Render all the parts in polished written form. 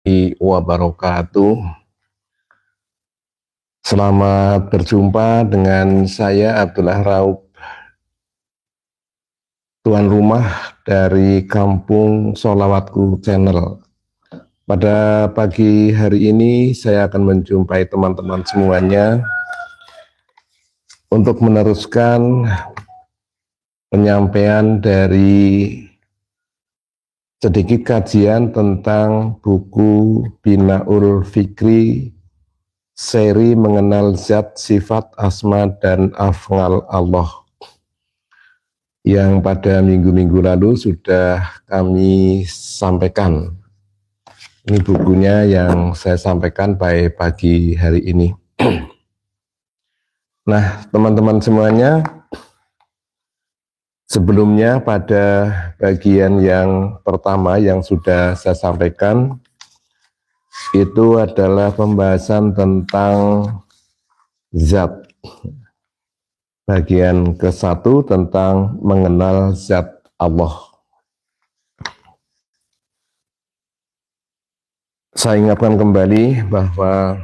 Wabarakatuh. Selamat berjumpa dengan saya Abdullah Raub, tuan rumah dari Kampung Sholawatku Channel. Pada pagi hari ini saya akan menjumpai teman-teman semuanya untuk meneruskan penyampaian dari sedikit kajian tentang buku Binaul Fikri, seri mengenal zat, sifat, asma, dan af'al Allah, yang pada minggu-minggu lalu sudah kami sampaikan. Ini bukunya yang saya sampaikan pada pagi hari ini. Nah, teman-teman semuanya, sebelumnya pada bagian yang pertama yang sudah saya sampaikan, itu adalah pembahasan tentang zat. Bagian ke-1 tentang mengenal zat Allah. Saya ingatkan kembali bahwa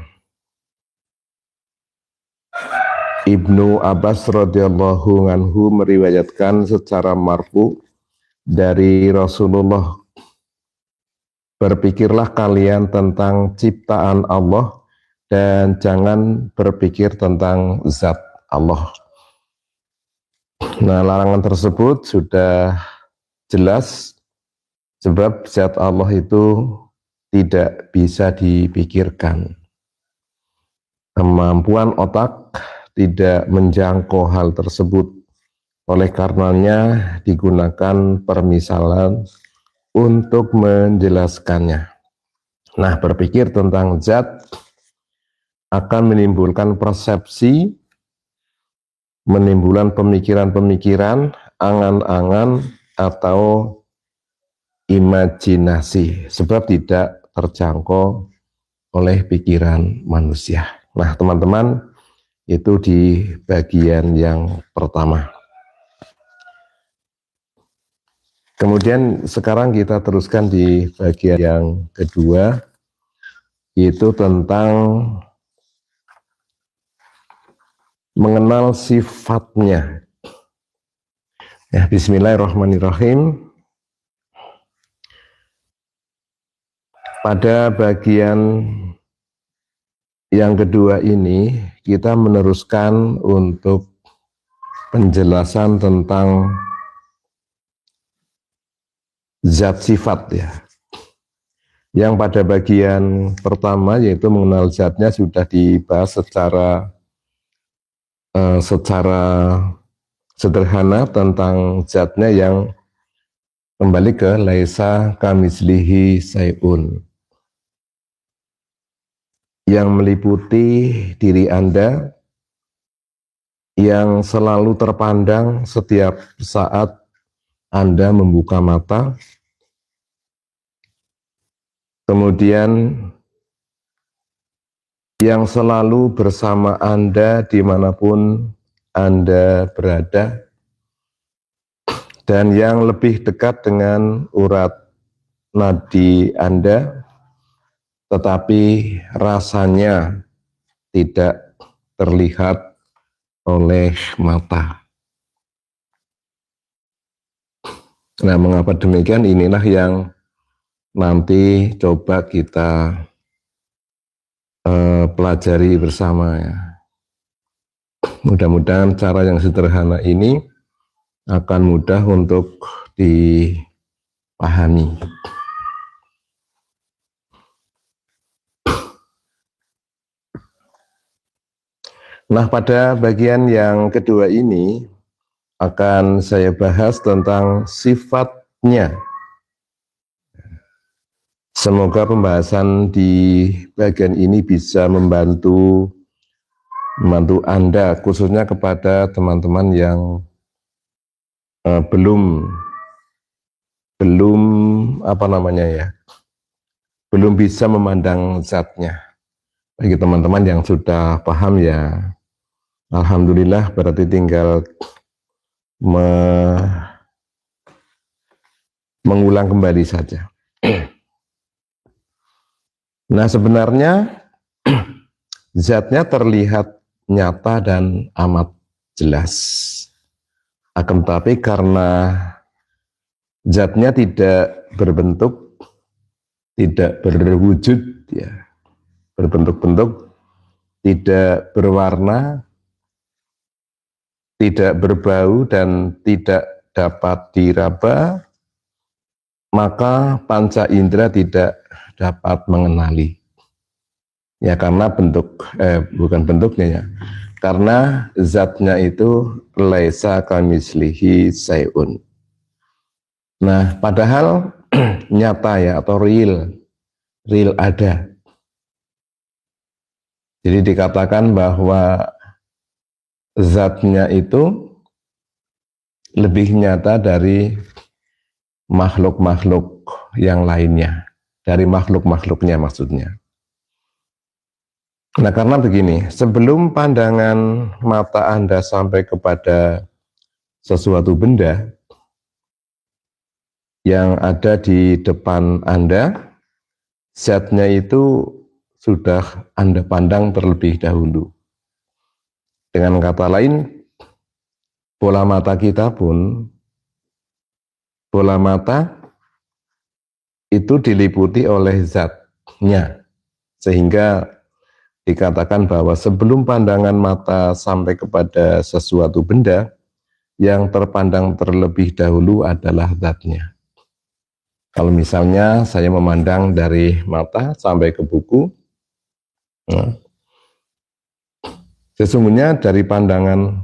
Ibnu Abbas radhiyallahu anhu meriwayatkan secara marfu dari Rasulullah, berpikirlah kalian tentang ciptaan Allah dan jangan berpikir tentang zat Allah. Nah, larangan tersebut sudah jelas, sebab zat Allah itu tidak bisa dipikirkan. Kemampuan otak tidak menjangkau hal tersebut. Oleh karenanya digunakan permisalan untuk menjelaskannya. Nah, berpikir tentang zat akan menimbulkan persepsi, menimbulkan pemikiran-pemikiran, angan-angan, atau imajinasi, sebab tidak terjangkau oleh pikiran manusia. Nah, teman-teman, itu di bagian yang pertama. Kemudian sekarang kita teruskan di bagian yang kedua, yaitu tentang mengenal sifatnya. Ya, bismillahirrahmanirrahim. Pada bagian yang kedua ini kita meneruskan untuk penjelasan tentang zat sifat, ya. Yang pada bagian pertama yaitu mengenal zatnya sudah dibahas secara sederhana tentang zatnya yang kembali ke laisa kamitslihi syai'un, yang meliputi diri Anda, yang selalu terpandang setiap saat Anda membuka mata, kemudian yang selalu bersama Anda dimanapun Anda berada, dan yang lebih dekat dengan urat nadi Anda, tetapi rasanya tidak terlihat oleh mata. Nah, mengapa demikian? Inilah yang nanti coba kita pelajari bersama, ya. Mudah-mudahan cara yang sederhana ini akan mudah untuk dipahami. Nah, pada bagian yang kedua ini akan saya bahas tentang sifatnya. Semoga pembahasan di bagian ini bisa membantu Anda, khususnya kepada teman-teman yang belum belum bisa memandang zatnya. Bagi teman-teman yang sudah paham, ya alhamdulillah, berarti tinggal mengulang kembali saja. Nah, sebenarnya zatnya terlihat nyata dan amat jelas. Akan tetapi karena zatnya tidak berbentuk, tidak berwujud, ya, berbentuk-bentuk, tidak berwarna, tidak berbau, dan tidak dapat diraba, maka panca indera tidak dapat mengenali. Ya, karena bukan bentuknya, ya, karena zatnya itu laisa kamislihi sayun. Nah, padahal nyata, ya, atau real ada. Jadi dikatakan bahwa zatnya itu lebih nyata dari makhluk-makhluk yang lainnya, dari makhluk-makhluknya maksudnya. Nah, karena begini, sebelum pandangan mata Anda sampai kepada sesuatu benda yang ada di depan Anda, zatnya itu sudah Anda pandang terlebih dahulu. Dengan kata lain, bola mata kita pun, bola mata itu diliputi oleh zatnya, sehingga dikatakan bahwa sebelum pandangan mata sampai kepada sesuatu benda, yang terpandang terlebih dahulu adalah zatnya. Kalau misalnya saya memandang dari mata sampai ke buku, nah, sesungguhnya dari pandangan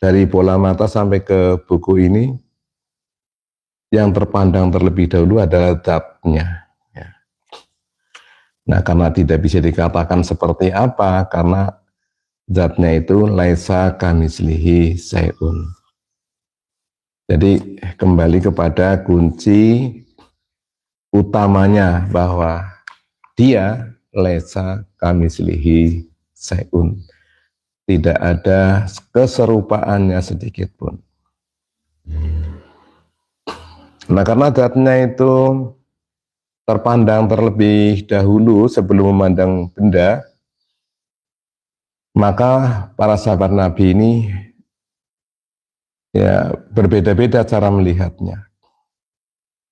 dari bola mata sampai ke buku ini, yang terpandang terlebih dahulu adalah zatnya. Nah, karena tidak bisa dikatakan seperti apa, karena zatnya itu laisa kamislihi sayun. Jadi kembali kepada kunci utamanya bahwa dia laisa kamislihi sayun. Tidak ada keserupaannya sedikit pun. Nah, karena zatnya itu terpandang terlebih dahulu sebelum memandang benda, maka para sahabat Nabi ini, ya, berbeda-beda cara melihatnya.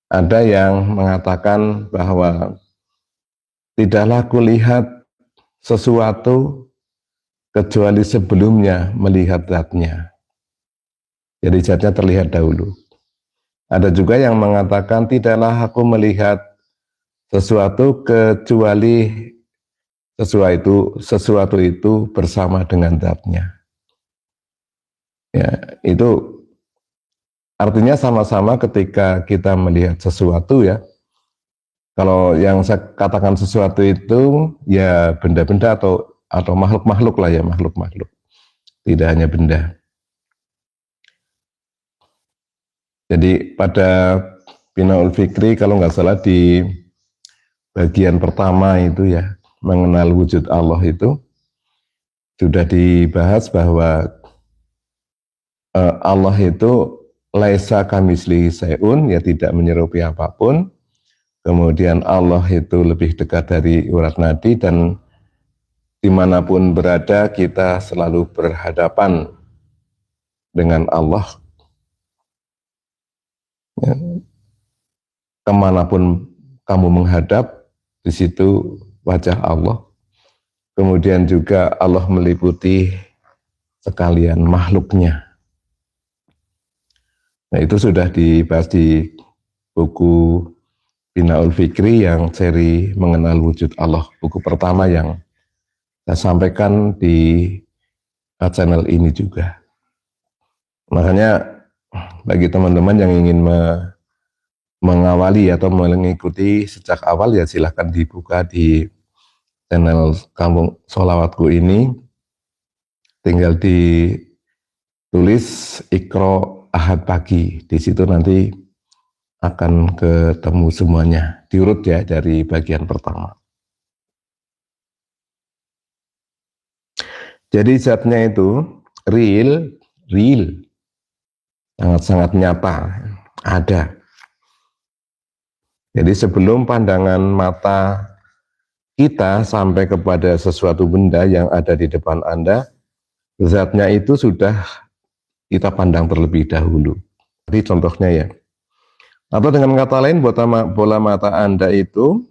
Ada yang mengatakan bahwa tidaklah kulihat sesuatu kecuali sebelumnya melihat zatnya. Jadi zatnya terlihat dahulu. Ada juga yang mengatakan tidaklah aku melihat sesuatu kecuali sesuatu itu bersama dengan zatnya. Ya, itu artinya sama-sama ketika kita melihat sesuatu, ya. Kalau yang saya katakan sesuatu itu ya benda-benda atau makhluk-makhluk lah, ya, makhluk-makhluk. Tidak hanya benda. Jadi pada Binaul Fikri kalau nggak salah di bagian pertama itu, ya, mengenal wujud Allah itu sudah dibahas bahwa Allah itu laisa kamislihi sayun, ya, tidak menyerupai apapun. Kemudian Allah itu lebih dekat dari urat nadi, dan dimanapun berada kita selalu berhadapan dengan Allah. Ya, kemanapun kamu menghadap, di situ wajah Allah. Kemudian juga Allah meliputi sekalian makhluknya. Nah, itu sudah dibahas di buku Binaul Fikri yang seri mengenal wujud Allah, buku pertama yang saya sampaikan di channel ini juga. Makanya bagi teman-teman yang ingin mengawali atau mengikuti sejak awal, ya silahkan dibuka di channel Kampung Sholawatku ini. Tinggal ditulis Iqro Ahad Pagi, di situ nanti akan ketemu semuanya, diurut, ya, dari bagian pertama. Jadi zatnya itu real, sangat-sangat nyata, ada. Jadi sebelum pandangan mata kita sampai kepada sesuatu benda yang ada di depan Anda, zatnya itu sudah kita pandang terlebih dahulu. Jadi contohnya ya, atau dengan kata lain bola mata Anda itu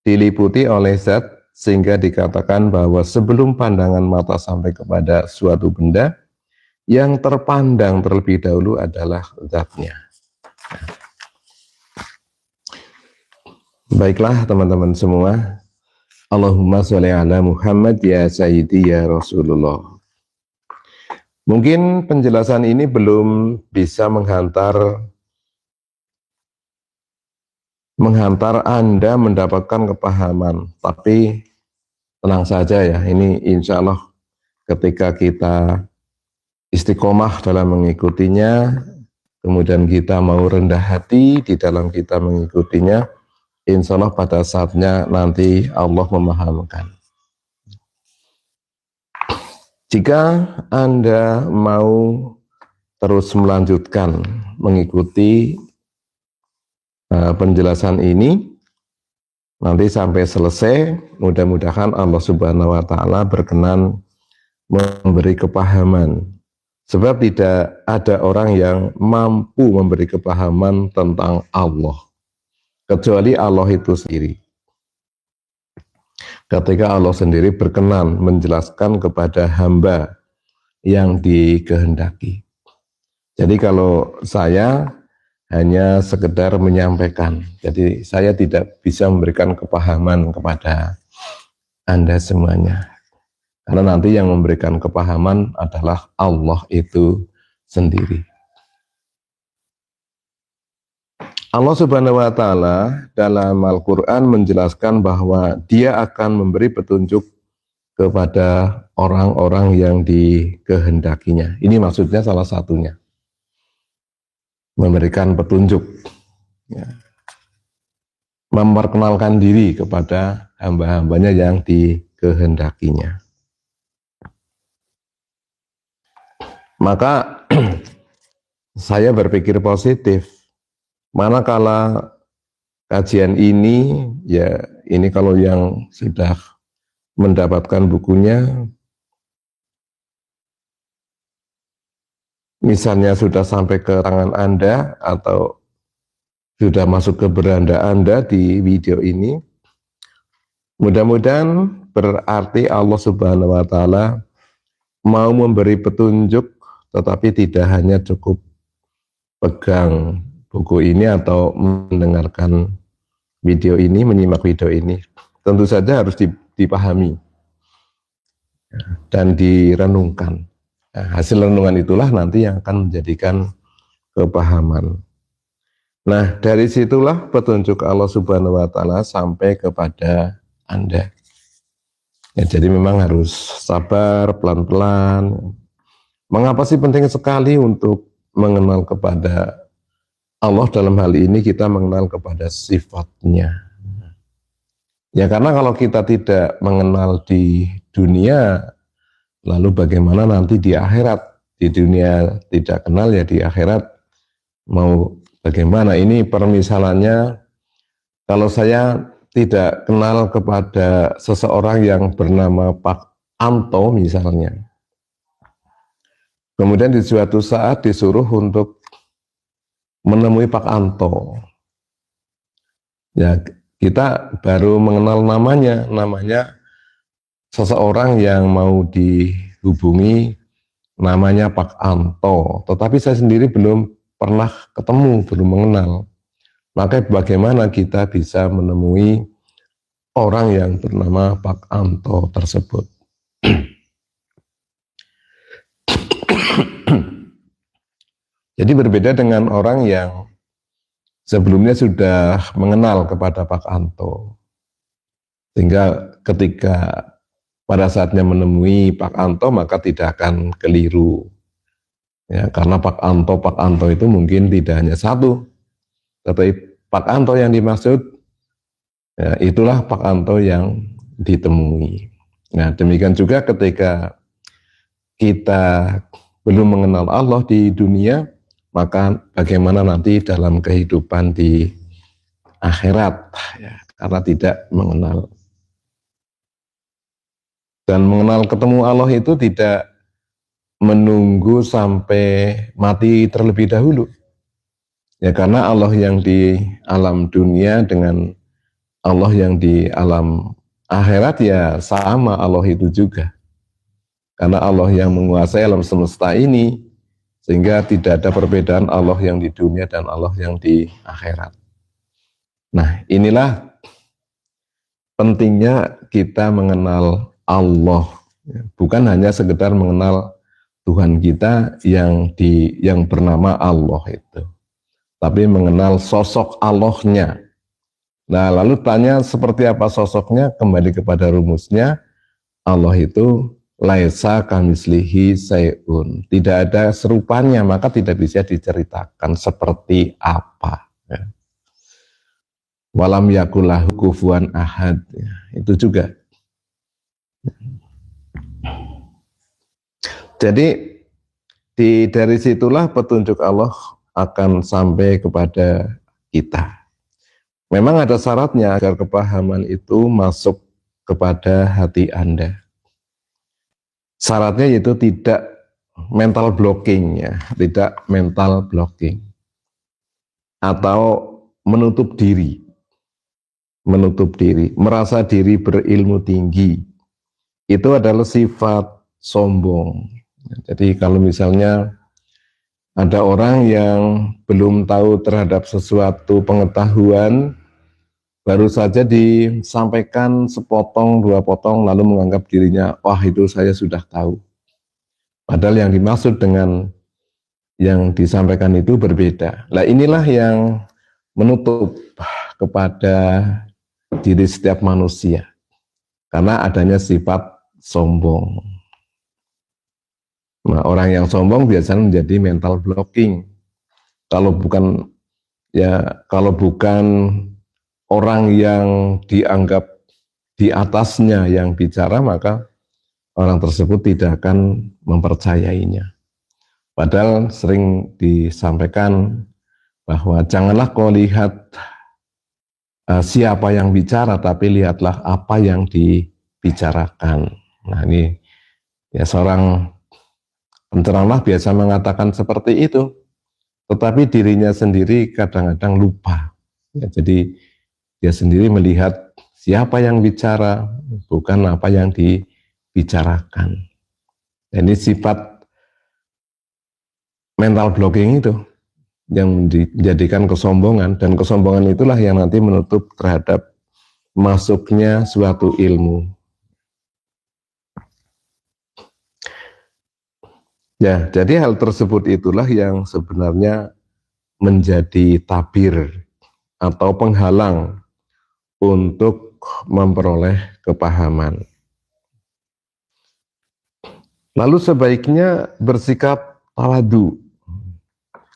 diliputi oleh zat sehingga dikatakan bahwa sebelum pandangan mata sampai kepada suatu benda, yang terpandang terlebih dahulu adalah zatnya. Baiklah teman-teman semua, Allahumma sholli ala Muhammad ya Sayyidi ya Rasulullah. Mungkin penjelasan ini belum bisa menghantar Anda mendapatkan kepahaman, tapi tenang saja ya, ini insya Allah ketika kita istiqomah dalam mengikutinya, kemudian kita mau rendah hati di dalam kita mengikutinya, insya Allah pada saatnya nanti Allah memahamkan. Jika Anda mau terus melanjutkan mengikuti penjelasan ini, nanti sampai selesai, mudah-mudahan Allah Subhanahu wa Ta'ala berkenan memberi kepahaman. Sebab tidak ada orang yang mampu memberi kepahaman tentang Allah, kecuali Allah itu sendiri. Ketika Allah sendiri berkenan menjelaskan kepada hamba yang dikehendaki. Jadi kalau saya hanya sekedar menyampaikan, jadi saya tidak bisa memberikan kepahaman kepada Anda semuanya. Karena nanti yang memberikan kepahaman adalah Allah itu sendiri. Allah Subhanahu wa Ta'ala dalam Al-Quran menjelaskan bahwa Dia akan memberi petunjuk kepada orang-orang yang dikehendakinya. Ini maksudnya salah satunya, memberikan petunjuk, ya, memperkenalkan diri kepada hamba-hambanya yang dikehendakinya. Maka saya berpikir positif. Manakala kajian ini, ya ini kalau yang sudah mendapatkan bukunya, misalnya sudah sampai ke tangan Anda atau sudah masuk ke beranda Anda di video ini, mudah-mudahan berarti Allah Subhanahu wa Ta'ala mau memberi petunjuk, tetapi tidak hanya cukup pegang buku ini atau mendengarkan video ini, menyimak video ini. Tentu saja harus dipahami dan direnungkan. Nah, hasil renungan itulah nanti yang akan menjadikan kepahaman. Nah, dari situlah petunjuk Allah Subhanahu wa Ta'ala sampai kepada Anda. Ya, jadi memang harus sabar, pelan-pelan. Mengapa sih penting sekali untuk mengenal kepada Allah? Dalam hal ini kita mengenal kepada sifatnya. Ya karena kalau kita tidak mengenal di dunia, lalu bagaimana nanti di akhirat? Di dunia tidak kenal, ya di akhirat mau bagaimana? Ini permisalannya, kalau saya tidak kenal kepada seseorang yang bernama Pak Anto misalnya, kemudian di suatu saat disuruh untuk menemui Pak Anto, ya kita baru mengenal namanya seseorang yang mau dihubungi namanya Pak Anto, tetapi saya sendiri belum pernah ketemu, belum mengenal. Maka bagaimana kita bisa menemui orang yang bernama Pak Anto tersebut? Jadi berbeda dengan orang yang sebelumnya sudah mengenal kepada Pak Anto, sehingga ketika pada saatnya menemui Pak Anto maka tidak akan keliru, ya, karena Pak Anto itu mungkin tidak hanya satu, tetapi Pak Anto yang dimaksud, ya, itulah Pak Anto yang ditemui. Nah demikian juga ketika kita belum mengenal Allah di dunia, maka bagaimana nanti dalam kehidupan di akhirat, ya, karena tidak mengenal Dan mengenal ketemu Allah itu tidak menunggu sampai mati terlebih dahulu. Ya, karena Allah yang di alam dunia dengan Allah yang di alam akhirat ya sama Allah itu juga. Karena Allah yang menguasai alam semesta ini, sehingga tidak ada perbedaan Allah yang di dunia dan Allah yang di akhirat. Nah, inilah pentingnya kita mengenal Allah, bukan hanya sekedar mengenal Tuhan kita yang bernama Allah itu, tapi mengenal sosok Allahnya. Nah, lalu tanya seperti apa sosoknya, kembali kepada rumusnya, Allah itu laisa kamislihi sayun, tidak ada serupanya, maka tidak bisa diceritakan seperti apa. Ya. Walam yakullahu kufuwan ahad, ya, itu juga. Jadi dari situlah petunjuk Allah akan sampai kepada kita. Memang ada syaratnya agar kepahaman itu masuk kepada hati Anda. Syaratnya yaitu tidak mental blocking, ya, tidak mental blocking atau menutup diri, merasa diri berilmu tinggi. Itu adalah sifat sombong. Jadi kalau misalnya ada orang yang belum tahu terhadap sesuatu pengetahuan, baru saja disampaikan sepotong, dua potong, lalu menganggap dirinya, wah itu saya sudah tahu. Padahal yang dimaksud dengan yang disampaikan itu berbeda. Nah, inilah yang menutup kepada diri setiap manusia, karena adanya sifat sombong. Nah, orang yang sombong biasanya menjadi mental blocking. Kalau bukan orang yang dianggap di atasnya yang bicara, maka orang tersebut tidak akan mempercayainya. Padahal sering disampaikan bahwa janganlah kau lihat siapa yang bicara, tapi lihatlah apa yang dibicarakan. Nah, ini ya seorang penceramah biasa mengatakan seperti itu, tetapi dirinya sendiri kadang-kadang lupa. Ya, jadi dia sendiri melihat siapa yang bicara, bukan apa yang dibicarakan. Ini sifat mental blocking itu yang menjadikan kesombongan, dan kesombongan itulah yang nanti menutup terhadap masuknya suatu ilmu. Ya, jadi hal tersebut itulah yang sebenarnya menjadi tabir atau penghalang untuk memperoleh kepahaman. Lalu sebaiknya bersikap tawadu,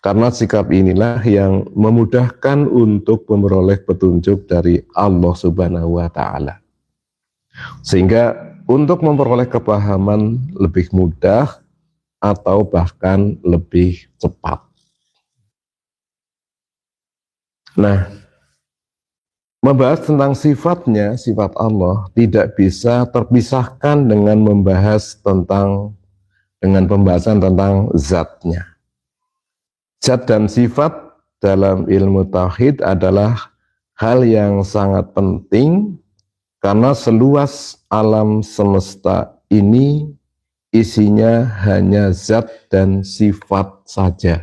karena sikap inilah yang memudahkan untuk memperoleh petunjuk dari Allah Subhanahu wa Ta'ala. Sehingga untuk memperoleh kepahaman lebih mudah atau bahkan lebih cepat. Nah, membahas tentang sifatnya, sifat Allah tidak bisa terpisahkan dengan pembahasan tentang zatnya. Zat dan sifat dalam ilmu tauhid adalah hal yang sangat penting, karena seluas alam semesta ini isinya hanya zat dan sifat saja.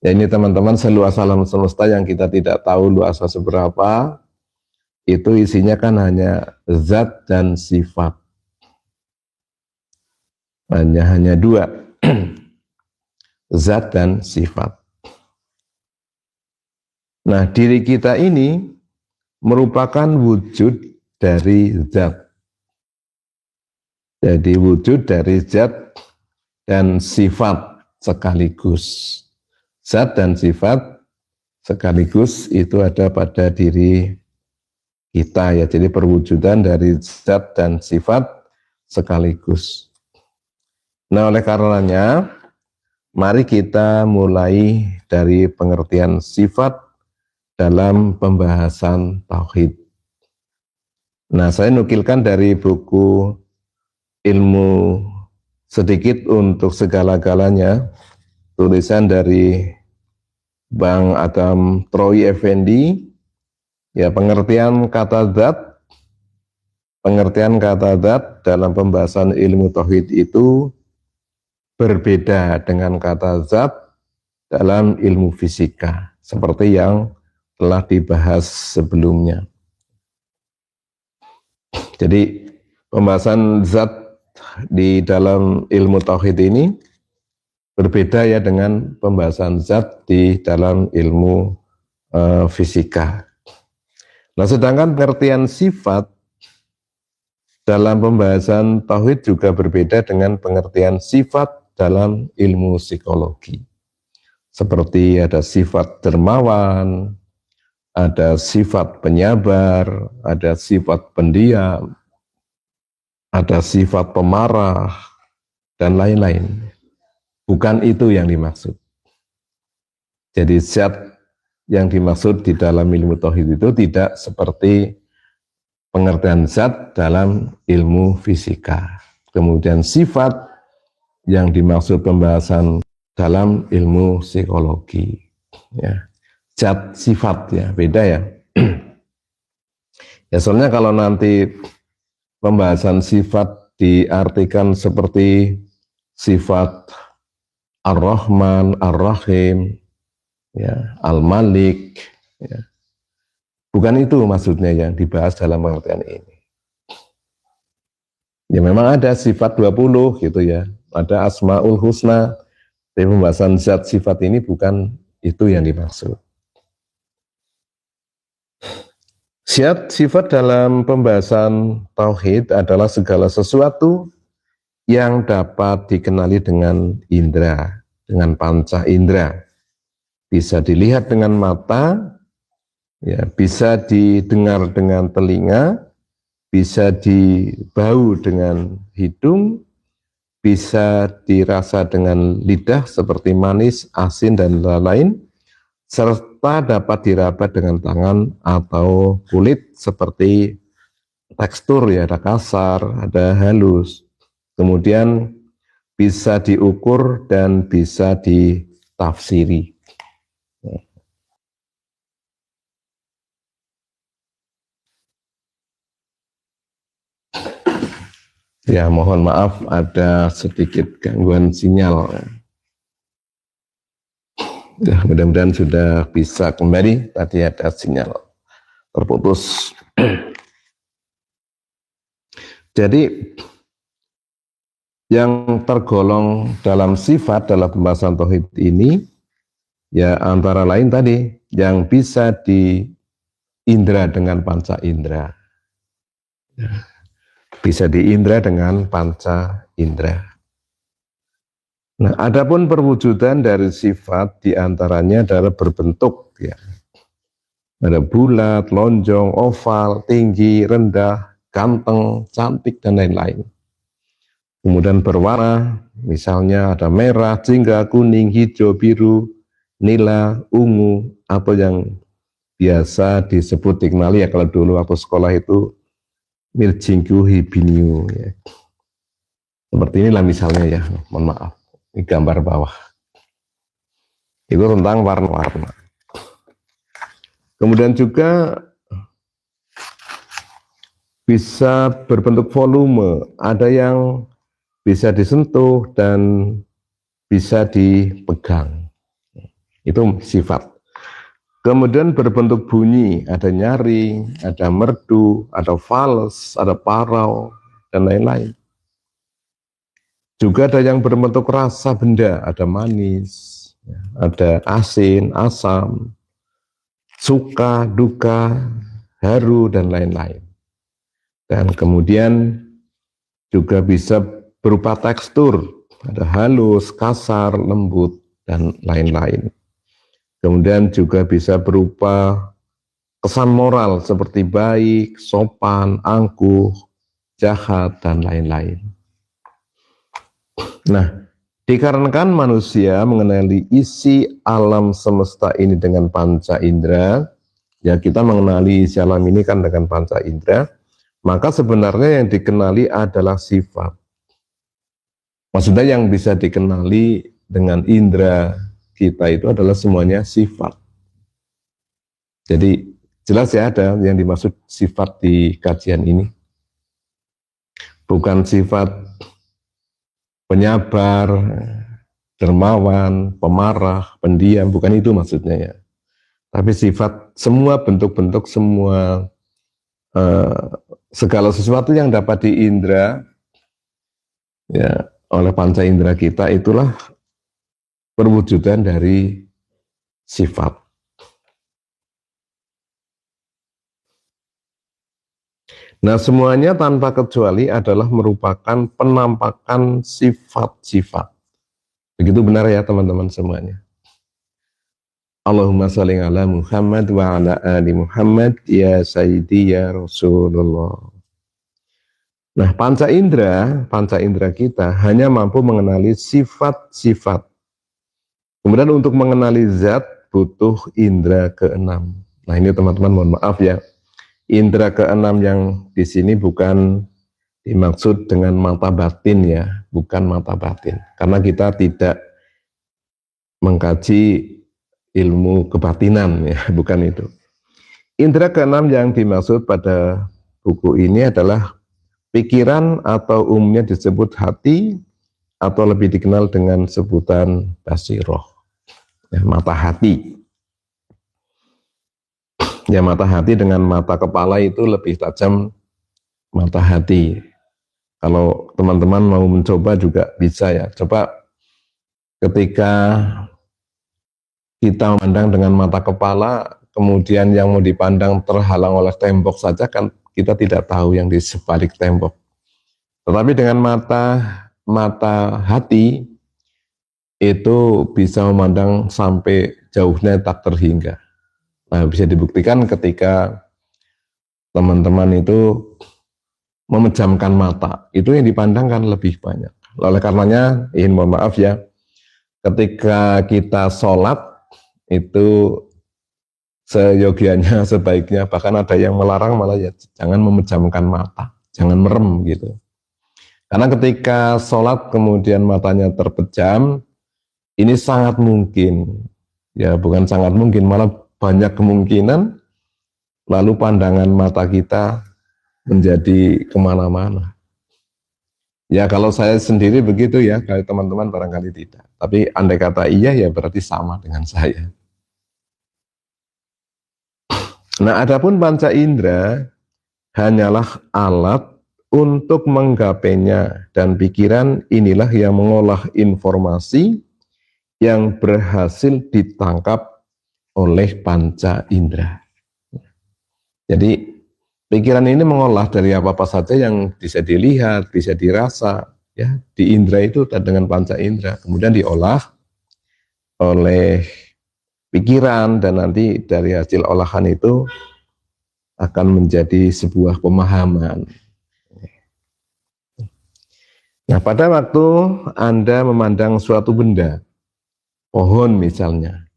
Ya, ini teman-teman, seluas alam semesta yang kita tidak tahu luasnya seberapa, itu isinya kan hanya zat dan sifat. Hanya dua, zat dan sifat. Nah, diri kita ini merupakan wujud dari zat. Jadi wujud dari zat dan sifat sekaligus. Zat dan sifat sekaligus itu ada pada diri kita, ya. Jadi perwujudan dari zat dan sifat sekaligus. Nah, oleh karenanya mari kita mulai dari pengertian sifat dalam pembahasan tauhid. Nah, saya nukilkan dari buku ilmu sedikit untuk segala-galanya, tulisan dari Bang Adam Troy Effendi, ya pengertian kata zat dalam pembahasan ilmu tauhid itu berbeda dengan kata zat dalam ilmu fisika, seperti yang telah dibahas sebelumnya. Jadi pembahasan zat di dalam ilmu tauhid ini berbeda ya dengan pembahasan zat di dalam ilmu fisika. Nah, sedangkan pengertian sifat dalam pembahasan tauhid juga berbeda dengan pengertian sifat dalam ilmu psikologi. Seperti ada sifat dermawan, ada sifat penyabar, ada sifat pendiam, ada sifat pemarah, dan lain-lain. Bukan itu yang dimaksud. Jadi zat yang dimaksud di dalam ilmu tauhid itu tidak seperti pengertian zat dalam ilmu fisika. Kemudian sifat yang dimaksud pembahasan dalam ilmu psikologi. Ya. Zat sifat ya, beda ya. Ya soalnya kalau nanti pembahasan sifat diartikan seperti sifat Ar-Rahman, Ar-Rahim, ya, Al-Malik, ya. Bukan itu maksudnya yang dibahas dalam pengertian ini. Ya memang ada sifat 20 gitu ya, ada Asmaul Husna, tapi pembahasan zat sifat ini bukan itu yang dimaksud. Sifat dalam pembahasan tauhid adalah segala sesuatu yang dapat dikenali dengan indera, dengan panca indera. Bisa dilihat dengan mata, ya, bisa didengar dengan telinga, bisa dibau dengan hidung, bisa dirasa dengan lidah seperti manis, asin, dan lain-lain, serta dapat diraba dengan tangan atau kulit seperti tekstur ya, ada kasar, ada halus. Kemudian bisa diukur dan bisa ditafsiri. Ya mohon maaf ada sedikit gangguan sinyal. Ya, mudah-mudahan sudah bisa kembali. Tadi ada sinyal terputus. Jadi yang tergolong dalam sifat dalam pembahasan tauhid ini ya antara lain tadi yang bisa diindra dengan panca indera. Ya, bisa diindra dengan panca indera. Nah, adapun perwujudan dari sifat diantaranya adalah berbentuk, ya. Ada bulat, lonjong, oval, tinggi, rendah, ganteng, cantik, dan lain-lain. Kemudian berwarna, misalnya ada merah, jingga, kuning, hijau, biru, nila, ungu, atau yang biasa disebut dikenali ya kalau dulu waktu sekolah itu mirjingku hibiniu. Ya. Seperti inilah misalnya ya, mohon maaf. Ini gambar bawah. Itu tentang warna-warna. Kemudian juga bisa berbentuk volume. Ada yang bisa disentuh dan bisa dipegang. Itu sifat. Kemudian berbentuk bunyi. Ada nyaring, ada merdu, ada fals, ada parau, dan lain-lain. Juga ada yang berbentuk rasa benda, ada manis, ada asin, asam, suka, duka, haru, dan lain-lain. Dan kemudian juga bisa berupa tekstur, ada halus, kasar, lembut, dan lain-lain. Kemudian juga bisa berupa kesan moral seperti baik, sopan, angkuh, jahat, dan lain-lain. Nah, dikarenakan manusia mengenali isi alam semesta ini dengan panca indera, ya kita mengenali isi alam ini kan dengan panca indera, maka sebenarnya yang dikenali adalah sifat. Maksudnya yang bisa dikenali dengan indera kita itu adalah semuanya sifat. Jadi jelas ya ada yang dimaksud sifat di kajian ini. Bukan sifat penyabar, dermawan, pemarah, pendiam, bukan itu maksudnya ya. Tapi sifat semua bentuk-bentuk, semua segala sesuatu yang dapat diindra ya oleh panca indera kita, itulah perwujudan dari sifat. Nah, semuanya tanpa kecuali adalah merupakan penampakan sifat-sifat. Begitu benar ya teman-teman semuanya. Allahumma sholli ala Muhammad wa ala ali Muhammad ya Sayyidi ya Rasulullah. Nah, panca indera kita hanya mampu mengenali sifat-sifat. Kemudian untuk mengenali zat butuh indera keenam. Nah, ini teman-teman mohon maaf ya. Indera keenam yang di sini bukan dimaksud dengan mata batin ya, bukan mata batin. Karena kita tidak mengkaji ilmu kebatinan ya, bukan itu. Indera keenam yang dimaksud pada buku ini adalah pikiran atau umumnya disebut hati atau lebih dikenal dengan sebutan basiroh, ya, mata hati. Ya, mata hati dengan mata kepala itu lebih tajam mata hati. Kalau teman-teman mau mencoba juga bisa ya. Coba ketika kita memandang dengan mata kepala, kemudian yang mau dipandang terhalang oleh tembok saja, kan kita tidak tahu yang di sebalik tembok. Tetapi dengan mata hati itu bisa memandang sampai jauhnya tak terhingga. Nah, bisa dibuktikan ketika teman-teman itu memejamkan mata, itu yang dipandang kan lebih banyak. Oleh karenanya, ingin mohon maaf ya, ketika kita sholat itu seyogianya, sebaiknya, bahkan ada yang melarang malah ya jangan memejamkan mata, jangan merem gitu. Karena ketika sholat kemudian matanya terpejam, ini sangat mungkin, ya bukan sangat mungkin, malah banyak kemungkinan lalu pandangan mata kita menjadi kemana-mana. Ya kalau saya sendiri begitu ya, kalau teman-teman barangkali tidak. Tapi andai kata iya ya berarti sama dengan saya. Nah, adapun panca indera hanyalah alat untuk menggapainya, dan pikiran inilah yang mengolah informasi yang berhasil ditangkap oleh panca indera. Jadi pikiran ini mengolah dari apa-apa saja yang bisa dilihat, bisa dirasa, ya di indera itu dengan panca indera, kemudian diolah oleh pikiran, dan nanti dari hasil olahan itu akan menjadi sebuah pemahaman. Nah, pada waktu Anda memandang suatu benda, pohon misalnya,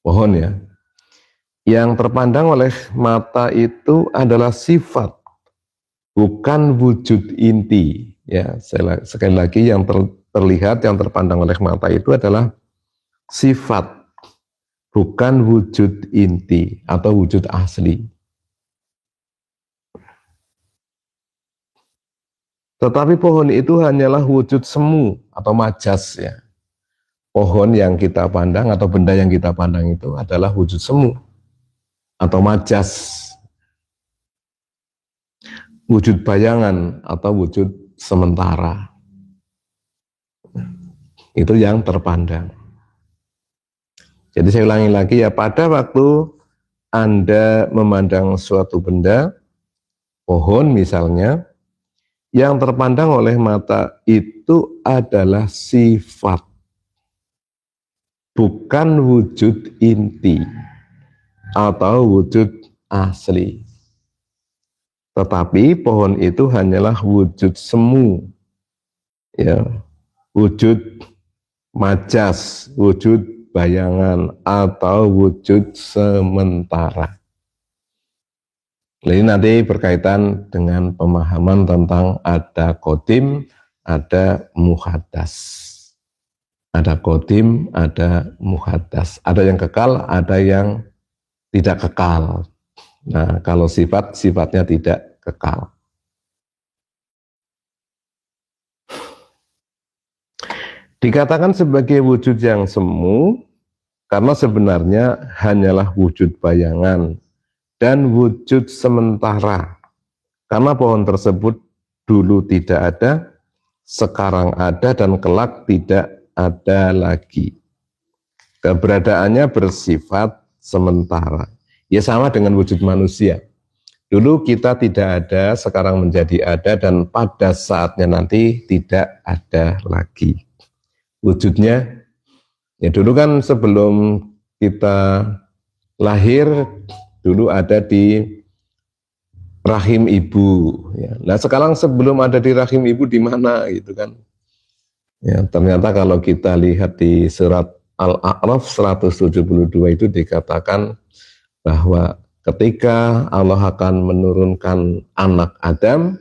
pohon ya, yang terpandang oleh mata itu adalah sifat, bukan wujud inti. Ya, sekali lagi yang terlihat, yang terpandang oleh mata itu adalah sifat, bukan wujud inti atau wujud asli. Tetapi pohon itu hanyalah wujud semu atau majas ya. Pohon yang kita pandang atau benda yang kita pandang itu adalah wujud semu atau majas, wujud bayangan atau wujud sementara. Itu yang terpandang. Jadi saya ulangi lagi ya, pada waktu Anda memandang suatu benda, pohon misalnya, yang terpandang oleh mata itu adalah sifat, bukan wujud inti atau wujud asli. Tetapi pohon itu hanyalah wujud semu, ya, wujud majas, wujud bayangan atau wujud sementara. Ini nanti berkaitan dengan pemahaman tentang ada qadim, ada muhaddas. Ada qadim, ada muhaddas. Ada yang kekal, ada yang tidak kekal. Nah, kalau sifat, sifatnya tidak kekal. Dikatakan sebagai wujud yang semu, karena sebenarnya hanyalah wujud bayangan dan wujud sementara. Karena pohon tersebut dulu tidak ada, sekarang ada, dan kelak tidak ada lagi. Keberadaannya bersifat sementara. Ya sama dengan wujud manusia. Dulu kita tidak ada, sekarang menjadi ada, dan pada saatnya nanti tidak ada lagi. Wujudnya, ya dulu kan sebelum kita lahir, dulu ada di rahim ibu. Ya. Nah sekarang sebelum ada di rahim ibu di mana gitu kan? Ya, ternyata kalau kita lihat di surat Al-A'raf 172 itu dikatakan bahwa ketika Allah akan menurunkan anak Adam,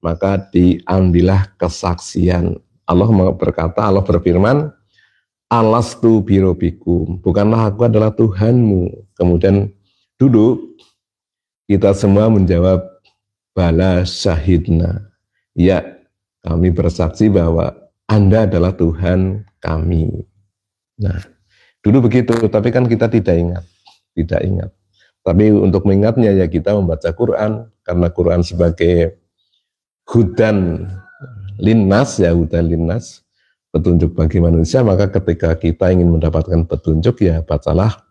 maka diambillah kesaksian. Allah berkata, Allah berfirman, alastu birobikum, bukanlah aku adalah Tuhanmu. Kemudian duduk, kita semua menjawab, bala syahidna, ya kami bersaksi bahwa Anda adalah Tuhan kami. Nah, dulu begitu, tapi kan kita tidak ingat. Tapi untuk mengingatnya ya kita membaca Quran, karena Quran sebagai hudan linnas, ya hudan linnas, petunjuk bagi manusia, maka ketika kita ingin mendapatkan petunjuk ya bacalah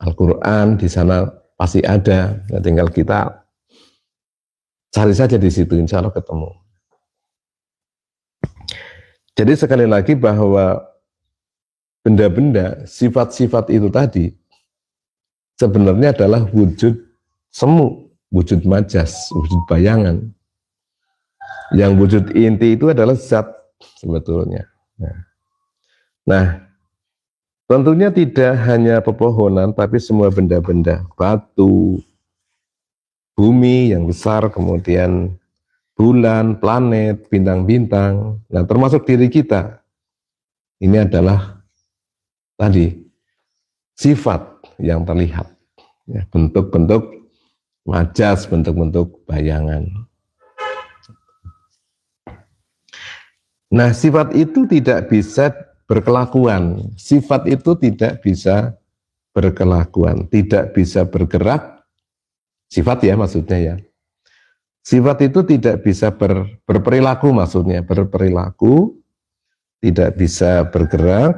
Al-Quran, di sana pasti ada, nah, tinggal kita cari saja di situ, insya Allah ketemu. Jadi sekali lagi bahwa benda-benda, sifat-sifat itu tadi sebenarnya adalah wujud semu, wujud majas, wujud bayangan. Yang wujud inti itu adalah zat sebetulnya. Nah, tentunya tidak hanya pepohonan, tapi semua benda-benda, batu, bumi yang besar, kemudian bulan, planet, bintang-bintang, nah termasuk diri kita. Ini adalah tadi sifat yang terlihat, ya, bentuk-bentuk majas, bentuk-bentuk bayangan. Nah, sifat itu tidak bisa berkelakuan. Sifat itu tidak bisa berkelakuan, tidak bisa bergerak. Sifat ya maksudnya ya. Sifat itu tidak bisa berperilaku, maksudnya berperilaku, tidak bisa bergerak,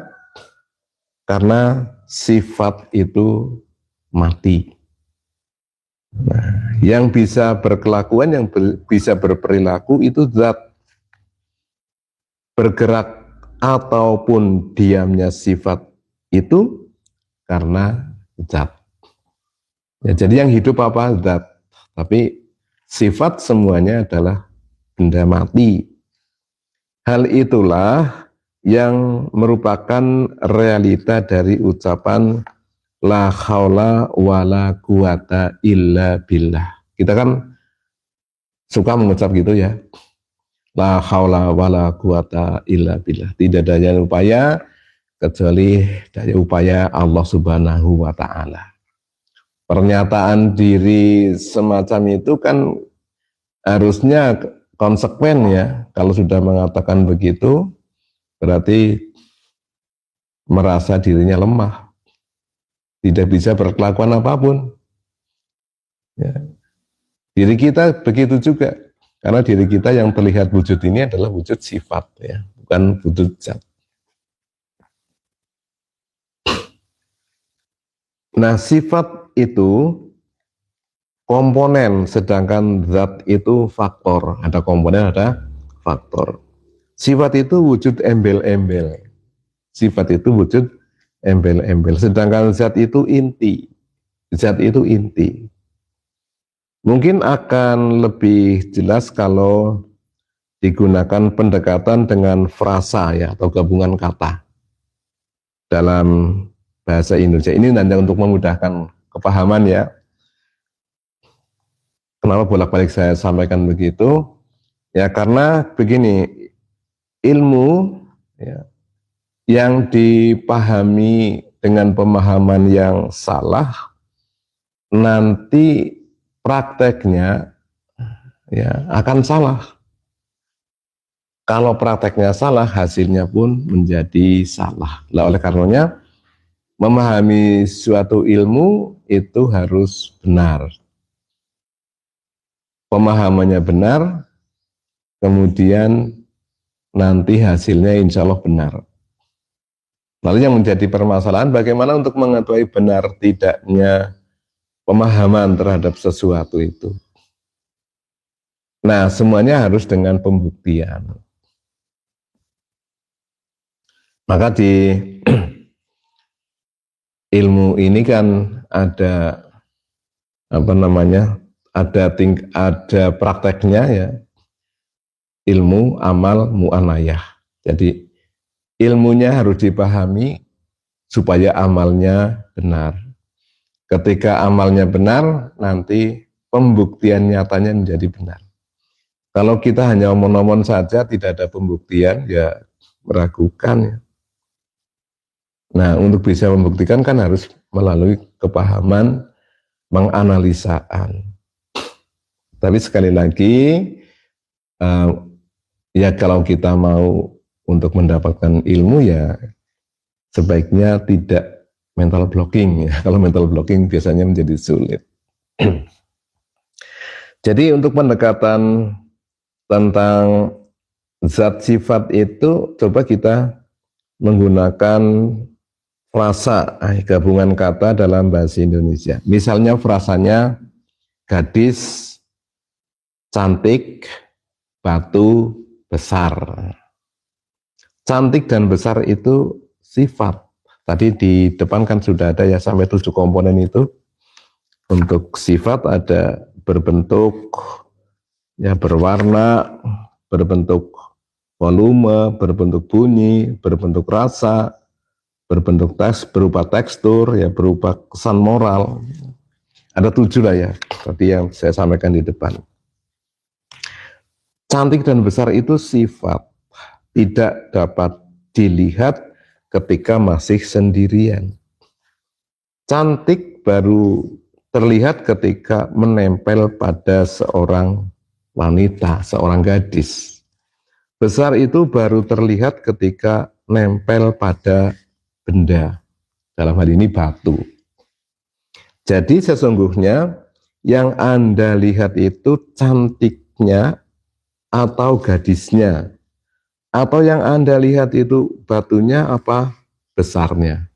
karena sifat itu mati. Nah, yang bisa berkelakuan, yang bisa berperilaku itu zat. Bergerak ataupun diamnya sifat itu karena zat. Ya, jadi yang hidup apa? Zat. Tapi sifat semuanya adalah benda mati. Hal itulah yang merupakan realita dari ucapan la haula wala quwata illa billah. Kita kan suka mengucap gitu ya. La haula wala quwata illa billah. Tidak ada daya upaya kecuali daya upaya Allah Subhanahu wa taala. Pernyataan diri semacam itu kan harusnya konsekuen ya. Kalau sudah mengatakan begitu, berarti merasa dirinya lemah, tidak bisa berkelakuan apapun. Ya. Diri kita begitu juga, karena diri kita yang terlihat wujud ini adalah wujud sifat, ya, bukan wujud zat. Nah, sifat itu komponen, sedangkan zat itu faktor. Ada komponen, ada faktor. Sifat itu wujud embel-embel. Sifat itu wujud embel-embel. Sedangkan zat itu inti. Zat itu inti. Mungkin akan lebih jelas kalau digunakan pendekatan dengan frasa ya, atau gabungan kata dalam bahasa Indonesia. Ini hanya untuk memudahkan kepahaman ya. Kenapa bolak-balik saya sampaikan begitu? Ya karena begini, ilmu ya, yang dipahami dengan pemahaman yang salah, nanti prakteknya ya akan salah. Kalau prakteknya salah, hasilnya pun menjadi salah. Nah, oleh karenanya memahami suatu ilmu itu harus benar. Pemahamannya benar, kemudian nanti hasilnya insya Allah benar. Lalu yang menjadi permasalahan bagaimana untuk mengetahui benar tidaknya pemahaman terhadap sesuatu itu. Nah, semuanya harus dengan pembuktian. Maka di ilmu ini kan ada apa namanya? Ada prakteknya ya. Ilmu, amal, mu'anayah. Jadi ilmunya harus dipahami supaya amalnya benar. Ketika amalnya benar, nanti pembuktian nyatanya menjadi benar. Kalau kita hanya omong-omong saja, tidak ada pembuktian, ya meragukan. Ya. Nah, untuk bisa membuktikan kan harus melalui kepahaman, menganalisaan. Tapi sekali lagi, ya kalau kita mau untuk mendapatkan ilmu ya sebaiknya tidak mental blocking ya. Kalau mental blocking biasanya menjadi sulit. Jadi untuk pendekatan tentang zat sifat itu coba kita menggunakan frasa gabungan kata dalam bahasa Indonesia. Misalnya frasanya gadis, cantik, batu, besar. Cantik dan besar itu sifat. Tadi di depan kan sudah ada ya sampai 7 komponen itu. Untuk sifat ada berbentuk, ya berwarna, berbentuk volume, berbentuk bunyi, berbentuk rasa, berbentuk berupa tekstur, ya berupa kesan moral. Ada 7 lah ya, tadi yang saya sampaikan di depan. Cantik dan besar itu sifat, tidak dapat dilihat ketika masih sendirian. Cantik baru terlihat ketika menempel pada seorang wanita, seorang gadis. Besar itu baru terlihat ketika nempel pada benda, dalam hal ini batu. Jadi sesungguhnya yang Anda lihat itu cantiknya atau gadisnya, atau yang Anda lihat itu batunya apa besarnya.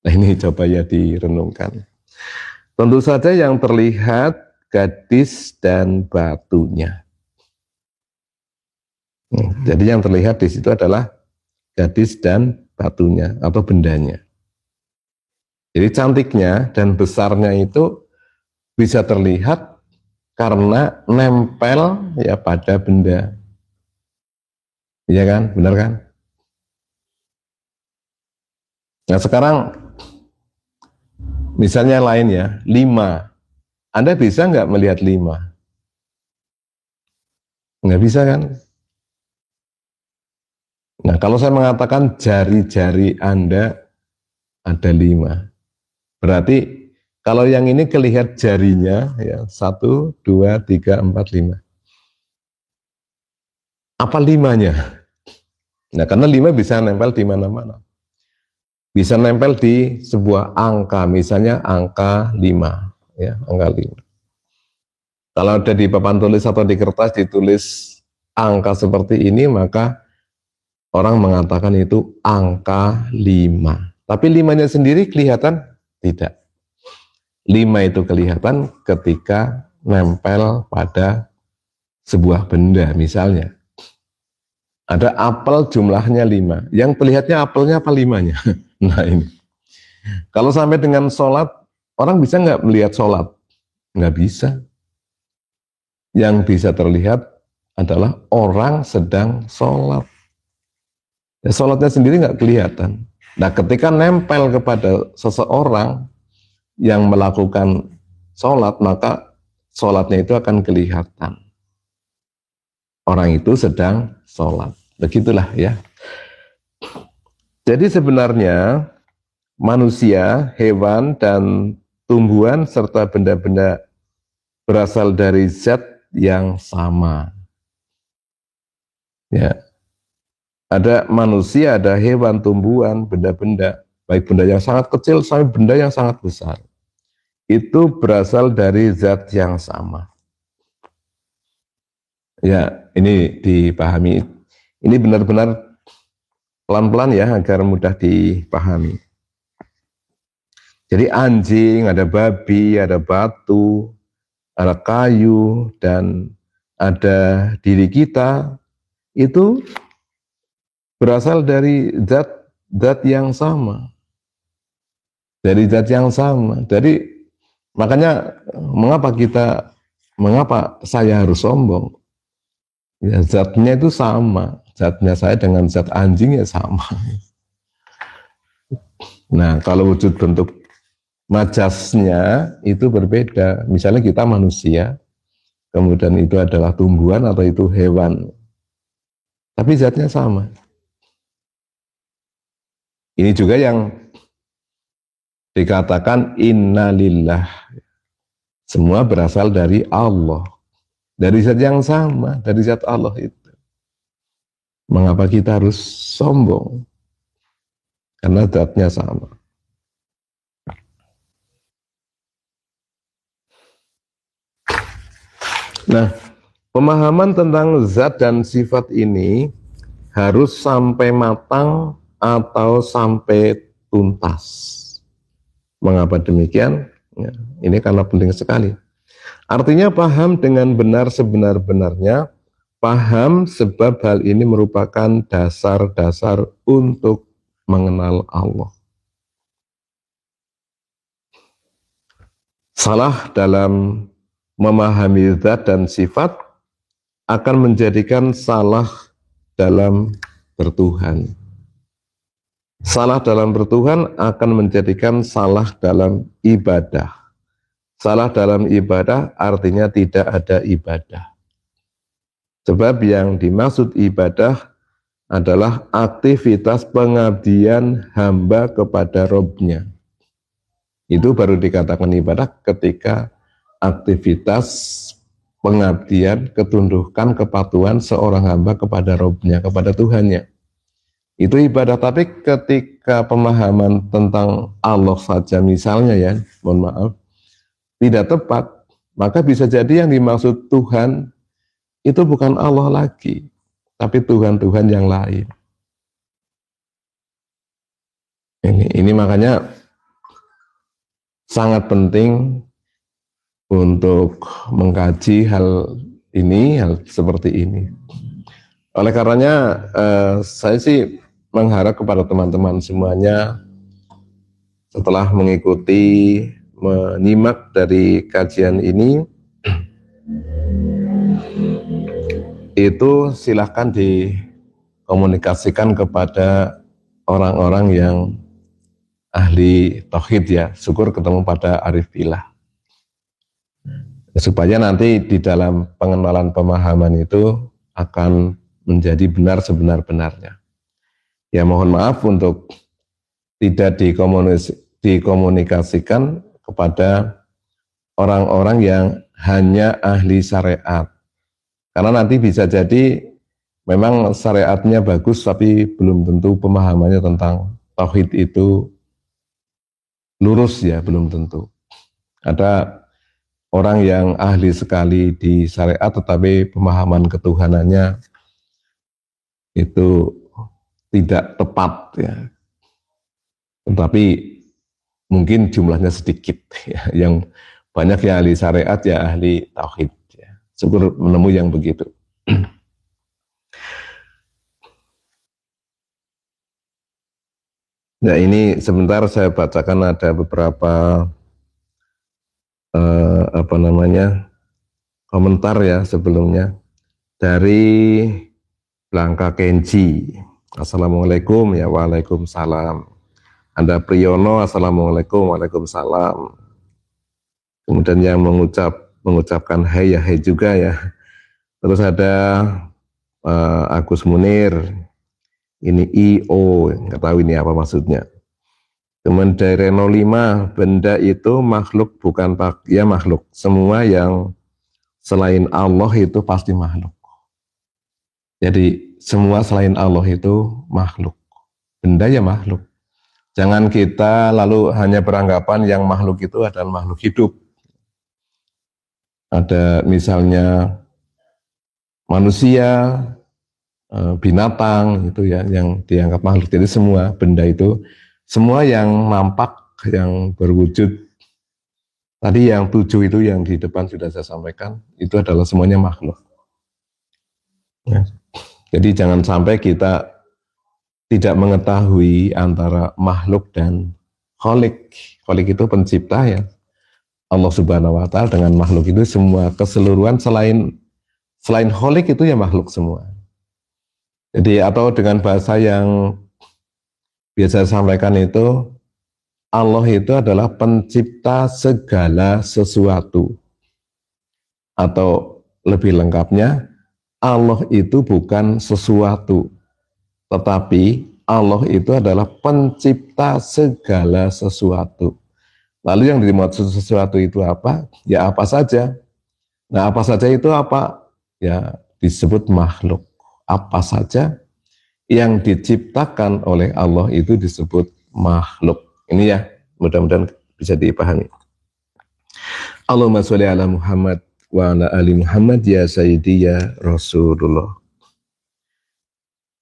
Nah ini coba ya direnungkan. Tentu saja yang terlihat gadis dan batunya. Jadi yang terlihat di situ adalah gadis dan batunya atau bendanya. Jadi cantiknya dan besarnya itu bisa terlihat karena nempel ya pada benda. Iya kan? Benar kan? Nah sekarang misalnya lain ya, 5. Anda bisa nggak melihat 5? Nggak bisa kan? Nah kalau saya mengatakan jari-jari Anda ada 5, berarti kalau yang ini kelihatan jarinya ya 1, 2, 3, 4, 5. Apa 5-nya? Nah karena 5 bisa nempel di mana-mana. Bisa nempel di sebuah angka, misalnya angka 5. Ya, angka 5. Kalau ada di papan tulis atau di kertas ditulis angka seperti ini, maka orang mengatakan itu angka 5. Tapi 5-nya sendiri kelihatan? Tidak. 5 itu kelihatan ketika nempel pada sebuah benda, misalnya. Ada apel jumlahnya 5. Yang terlihatnya apelnya apa 5-nya? Nah ini. Kalau sampai dengan sholat, orang bisa nggak melihat sholat? Nggak bisa. Yang bisa terlihat adalah orang sedang sholat. Ya, sholatnya sendiri nggak kelihatan. Nah ketika nempel kepada seseorang yang melakukan sholat, maka sholatnya itu akan kelihatan. Orang itu sedang sholat. Begitulah ya. Jadi sebenarnya manusia, hewan, dan tumbuhan serta benda-benda berasal dari zat yang sama. Ya, ada manusia, ada hewan, tumbuhan, benda-benda, baik benda yang sangat kecil sampai benda yang sangat besar. Itu berasal dari zat yang sama. Ya, ini dipahami. Ini benar-benar pelan-pelan ya agar mudah dipahami. Jadi anjing, ada babi, ada batu, ada kayu, dan ada diri kita, itu berasal dari zat yang sama. Dari zat yang sama. Jadi makanya mengapa saya harus sombong? Ya, zatnya itu sama. Zatnya saya dengan zat anjing ya sama. Nah, kalau wujud bentuk majasnya itu berbeda. Misalnya kita manusia, kemudian itu adalah tumbuhan atau itu hewan. Tapi zatnya sama. Ini juga yang dikatakan innalillah. Semua berasal dari Allah. Dari zat yang sama, dari zat Allah itu. Mengapa kita harus sombong? Karena zatnya sama. Nah, pemahaman tentang zat dan sifat ini harus sampai matang atau sampai tuntas. Mengapa demikian? Ya, ini karena penting sekali. Artinya paham dengan benar sebenar-benarnya, paham sebab hal ini merupakan dasar-dasar untuk mengenal Allah. Salah dalam memahami zat dan sifat akan menjadikan salah dalam bertuhan. Salah dalam bertuhan akan menjadikan salah dalam ibadah. Salah dalam ibadah artinya tidak ada ibadah. Sebab yang dimaksud ibadah adalah aktivitas pengabdian hamba kepada Robnya. Itu baru dikatakan ibadah ketika aktivitas pengabdian, ketundukan, kepatuhan seorang hamba kepada Robnya, kepada Tuhannya. Itu ibadah. Tapi ketika pemahaman tentang Allah saja misalnya ya, mohon maaf, tidak tepat, maka bisa jadi yang dimaksud Tuhan itu bukan Allah lagi, tapi Tuhan-Tuhan yang lain. Ini makanya sangat penting untuk mengkaji hal ini, hal seperti ini. Oleh karenanya saya sih mengharap kepada teman-teman semuanya setelah mengikuti, menyimak dari kajian ini, itu silahkan dikomunikasikan kepada orang-orang yang ahli tauhid ya, syukur ketemu pada arif billah. Supaya nanti di dalam pengenalan pemahaman itu akan menjadi benar sebenar-benarnya. Ya mohon maaf untuk tidak dikomunikasikan kepada orang-orang yang hanya ahli syariat. Karena nanti bisa jadi memang syariatnya bagus tapi belum tentu pemahamannya tentang tauhid itu lurus ya, belum tentu. Ada orang yang ahli sekali di syariat tetapi pemahaman ketuhanannya itu tidak tepat ya. Tetapi mungkin jumlahnya sedikit ya. Yang banyak yang ahli syariat ya ahli tauhid ya. Syukur menemui yang begitu. Nah ini sebentar saya bacakan ada beberapa komentar ya sebelumnya dari Blanka Kenji. Assalamualaikum ya, waalaikumsalam. Ada Priyono, assalamualaikum, waalaikumsalam. Kemudian yang mengucapkan hai ya hai juga ya. Terus ada Agus Munir, ini IO, nggak tahu ini apa maksudnya. Kemudian dari Reno 5, benda itu makhluk bukan ya makhluk. Semua yang selain Allah itu pasti makhluk. Jadi semua selain Allah itu makhluk. Benda ya makhluk. Jangan kita lalu hanya beranggapan yang makhluk itu adalah makhluk hidup. Ada misalnya manusia, binatang itu ya yang dianggap makhluk. Jadi semua benda itu, semua yang nampak, yang berwujud. Tadi yang 7 itu yang di depan sudah saya sampaikan, itu adalah semuanya makhluk. Ya. Jadi jangan sampai kita tidak mengetahui antara makhluk dan kholik. Kholik itu pencipta ya. Allah Subhanahu wa Ta'ala dengan makhluk itu semua keseluruhan selain kholik itu ya makhluk semua. Jadi atau dengan bahasa yang biasa saya sampaikan itu, Allah itu adalah pencipta segala sesuatu. Atau lebih lengkapnya, Allah itu bukan sesuatu, tetapi Allah itu adalah pencipta segala sesuatu. Lalu yang dimaksud sesuatu itu apa? Ya apa saja. Nah apa saja itu apa? Ya disebut makhluk. Apa saja yang diciptakan oleh Allah itu disebut makhluk. Ini ya mudah-mudahan bisa dipahami. Allahumma sholli ala Muhammad wa ala ali Muhammad ya Sayyidi ya Rasulullah.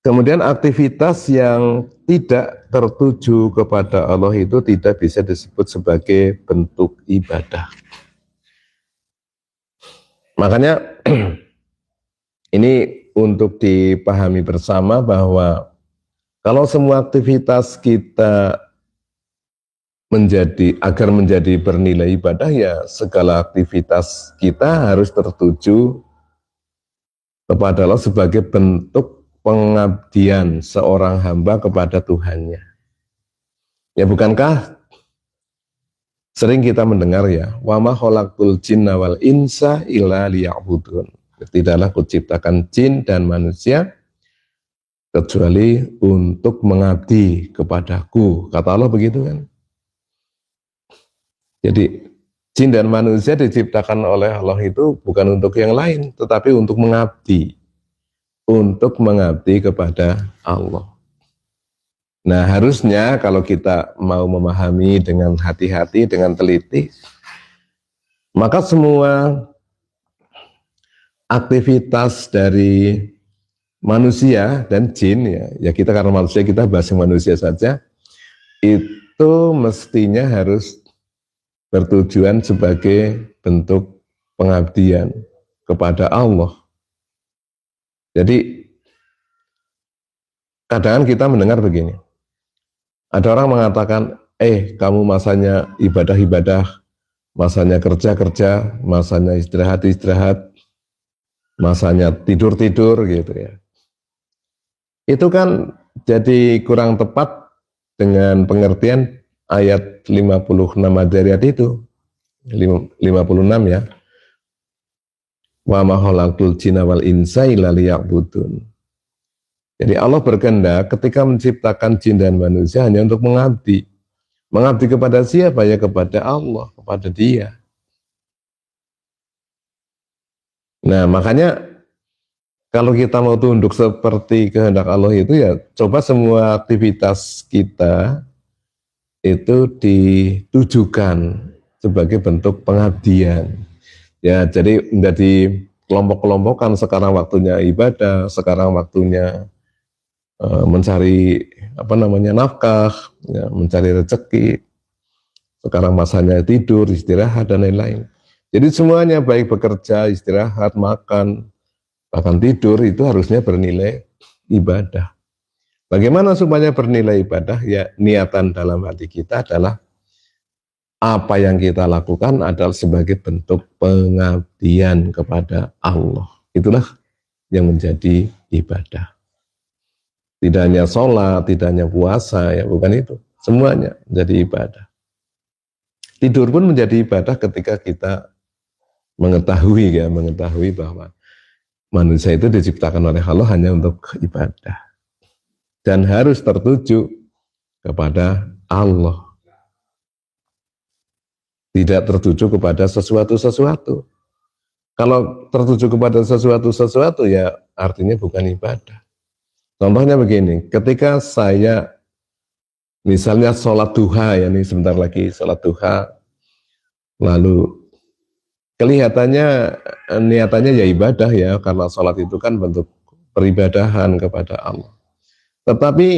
Kemudian aktivitas yang tidak tertuju kepada Allah itu tidak bisa disebut sebagai bentuk ibadah. Makanya ini untuk dipahami bersama bahwa kalau semua aktivitas kita agar menjadi bernilai ibadah, ya segala aktivitas kita harus tertuju kepada Allah sebagai bentuk pengabdian seorang hamba kepada Tuhannya. Ya bukankah sering kita mendengar ya, wa ma khalaqtul jinna wal insa illa liya'budun. Tidaklah kuciptakan jin dan manusia kecuali untuk mengabdi kepadaku. Kata Allah begitu kan. Jadi jin dan manusia diciptakan oleh Allah itu bukan untuk yang lain, tetapi untuk mengabdi. Untuk mengabdi kepada Allah. Nah harusnya kalau kita mau memahami dengan hati-hati, dengan teliti, maka semua aktivitas dari manusia dan jin, ya kita karena manusia kita bahas manusia saja, itu mestinya harus bertujuan sebagai bentuk pengabdian kepada Allah. Jadi kadang kita mendengar begini, ada orang mengatakan, kamu masanya ibadah-ibadah, masanya kerja-kerja, masanya istirahat-istirahat, masanya tidur-tidur gitu ya. Itu kan jadi kurang tepat dengan pengertian ayat 56 Ad-Dzariyat itu, 56 ya. Wa ma khalaqtul jinna wal insa illa liya'budun. Jadi Allah berkehendak ketika menciptakan jin dan manusia hanya untuk mengabdi. Mengabdi kepada siapa? Ya kepada Allah, kepada Dia. Nah, makanya kalau kita mau tunduk seperti kehendak Allah itu ya coba semua aktivitas kita itu ditujukan sebagai bentuk pengabdian. Ya, jadi menjadi kelompok-kelompokan, sekarang waktunya ibadah, sekarang waktunya mencari nafkah, ya, mencari rezeki, sekarang masanya tidur, istirahat dan lain-lain. Jadi semuanya baik bekerja, istirahat, makan, bahkan tidur itu harusnya bernilai ibadah. Bagaimana supaya bernilai ibadah? Ya niatan dalam hati kita adalah apa yang kita lakukan adalah sebagai bentuk pengabdian kepada Allah. Itulah yang menjadi ibadah. Tidak hanya sholat, tidak hanya puasa, ya bukan itu. Semuanya menjadi ibadah. Tidur pun menjadi ibadah ketika kita mengetahui bahwa manusia itu diciptakan oleh Allah hanya untuk ibadah dan harus tertuju kepada Allah, tidak tertuju kepada sesuatu-sesuatu. Kalau tertuju kepada sesuatu-sesuatu ya artinya bukan ibadah. Contohnya begini, ketika saya misalnya sholat duha, ya nih sebentar lagi sholat duha, lalu kelihatannya niatannya ya ibadah ya, karena sholat itu kan bentuk peribadahan kepada Allah. Tetapi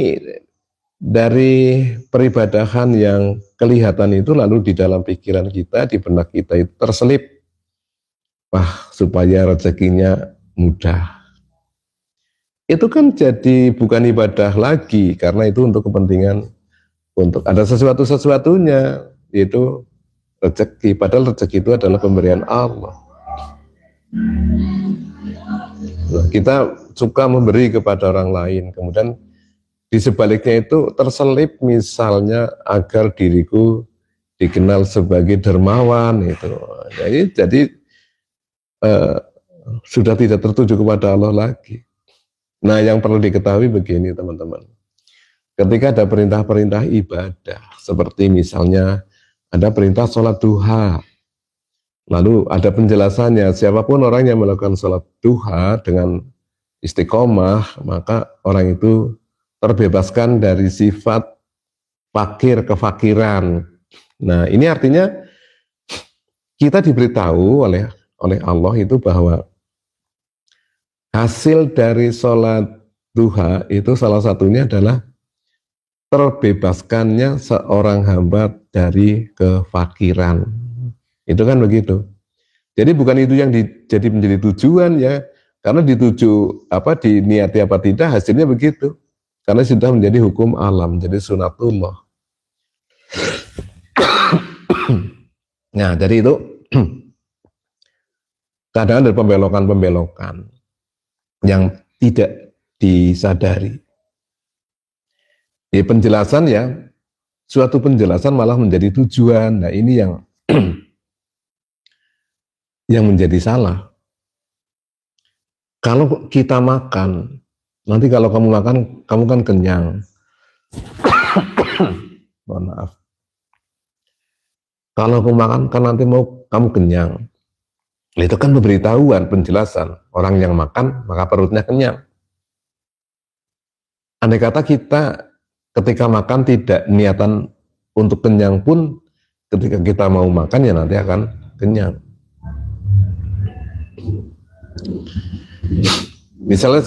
dari peribadahan yang kelihatan itu lalu di dalam pikiran kita, di benak kita itu terselip, wah supaya rezekinya mudah. Itu kan jadi bukan ibadah lagi, karena itu untuk kepentingan, untuk ada sesuatu-sesuatunya, yaitu rezeki. Padahal rezeki itu adalah pemberian Allah. Nah, kita suka memberi kepada orang lain, kemudian di sebaliknya itu terselip misalnya agar diriku dikenal sebagai dermawan itu. Jadi sudah tidak tertuju kepada Allah lagi. Nah, yang perlu diketahui begini teman-teman. Ketika ada perintah-perintah ibadah, seperti misalnya ada perintah sholat duha, lalu ada penjelasannya, siapapun orang yang melakukan sholat duha dengan istiqomah, maka orang itu terbebaskan dari sifat fakir kefakiran. Nah, ini artinya kita diberitahu oleh Allah itu bahwa hasil dari sholat duha itu salah satunya adalah terbebaskannya seorang hamba dari kefakiran. Itu kan begitu. Jadi bukan itu yang jadi menjadi tujuan ya, karena dituju apa, diniati apa tidak, hasilnya begitu. Karena sudah menjadi hukum alam, menjadi sunatullah. Nah, jadi itu kadang ada pembelokan-pembelokan yang tidak disadari. Di penjelasan ya, suatu penjelasan malah menjadi tujuan. Nah, ini yang yang menjadi salah. Kalau kita makan, nanti kalau kamu makan, kamu kan kenyang. Mohon maaf. Kalau kamu makan, kan nanti mau kamu kenyang. Itu kan pemberitahuan, penjelasan. Orang yang makan, maka perutnya kenyang. Andai kata kita ketika makan tidak niatan untuk kenyang pun, ketika kita mau makan ya nanti akan kenyang. Misalnya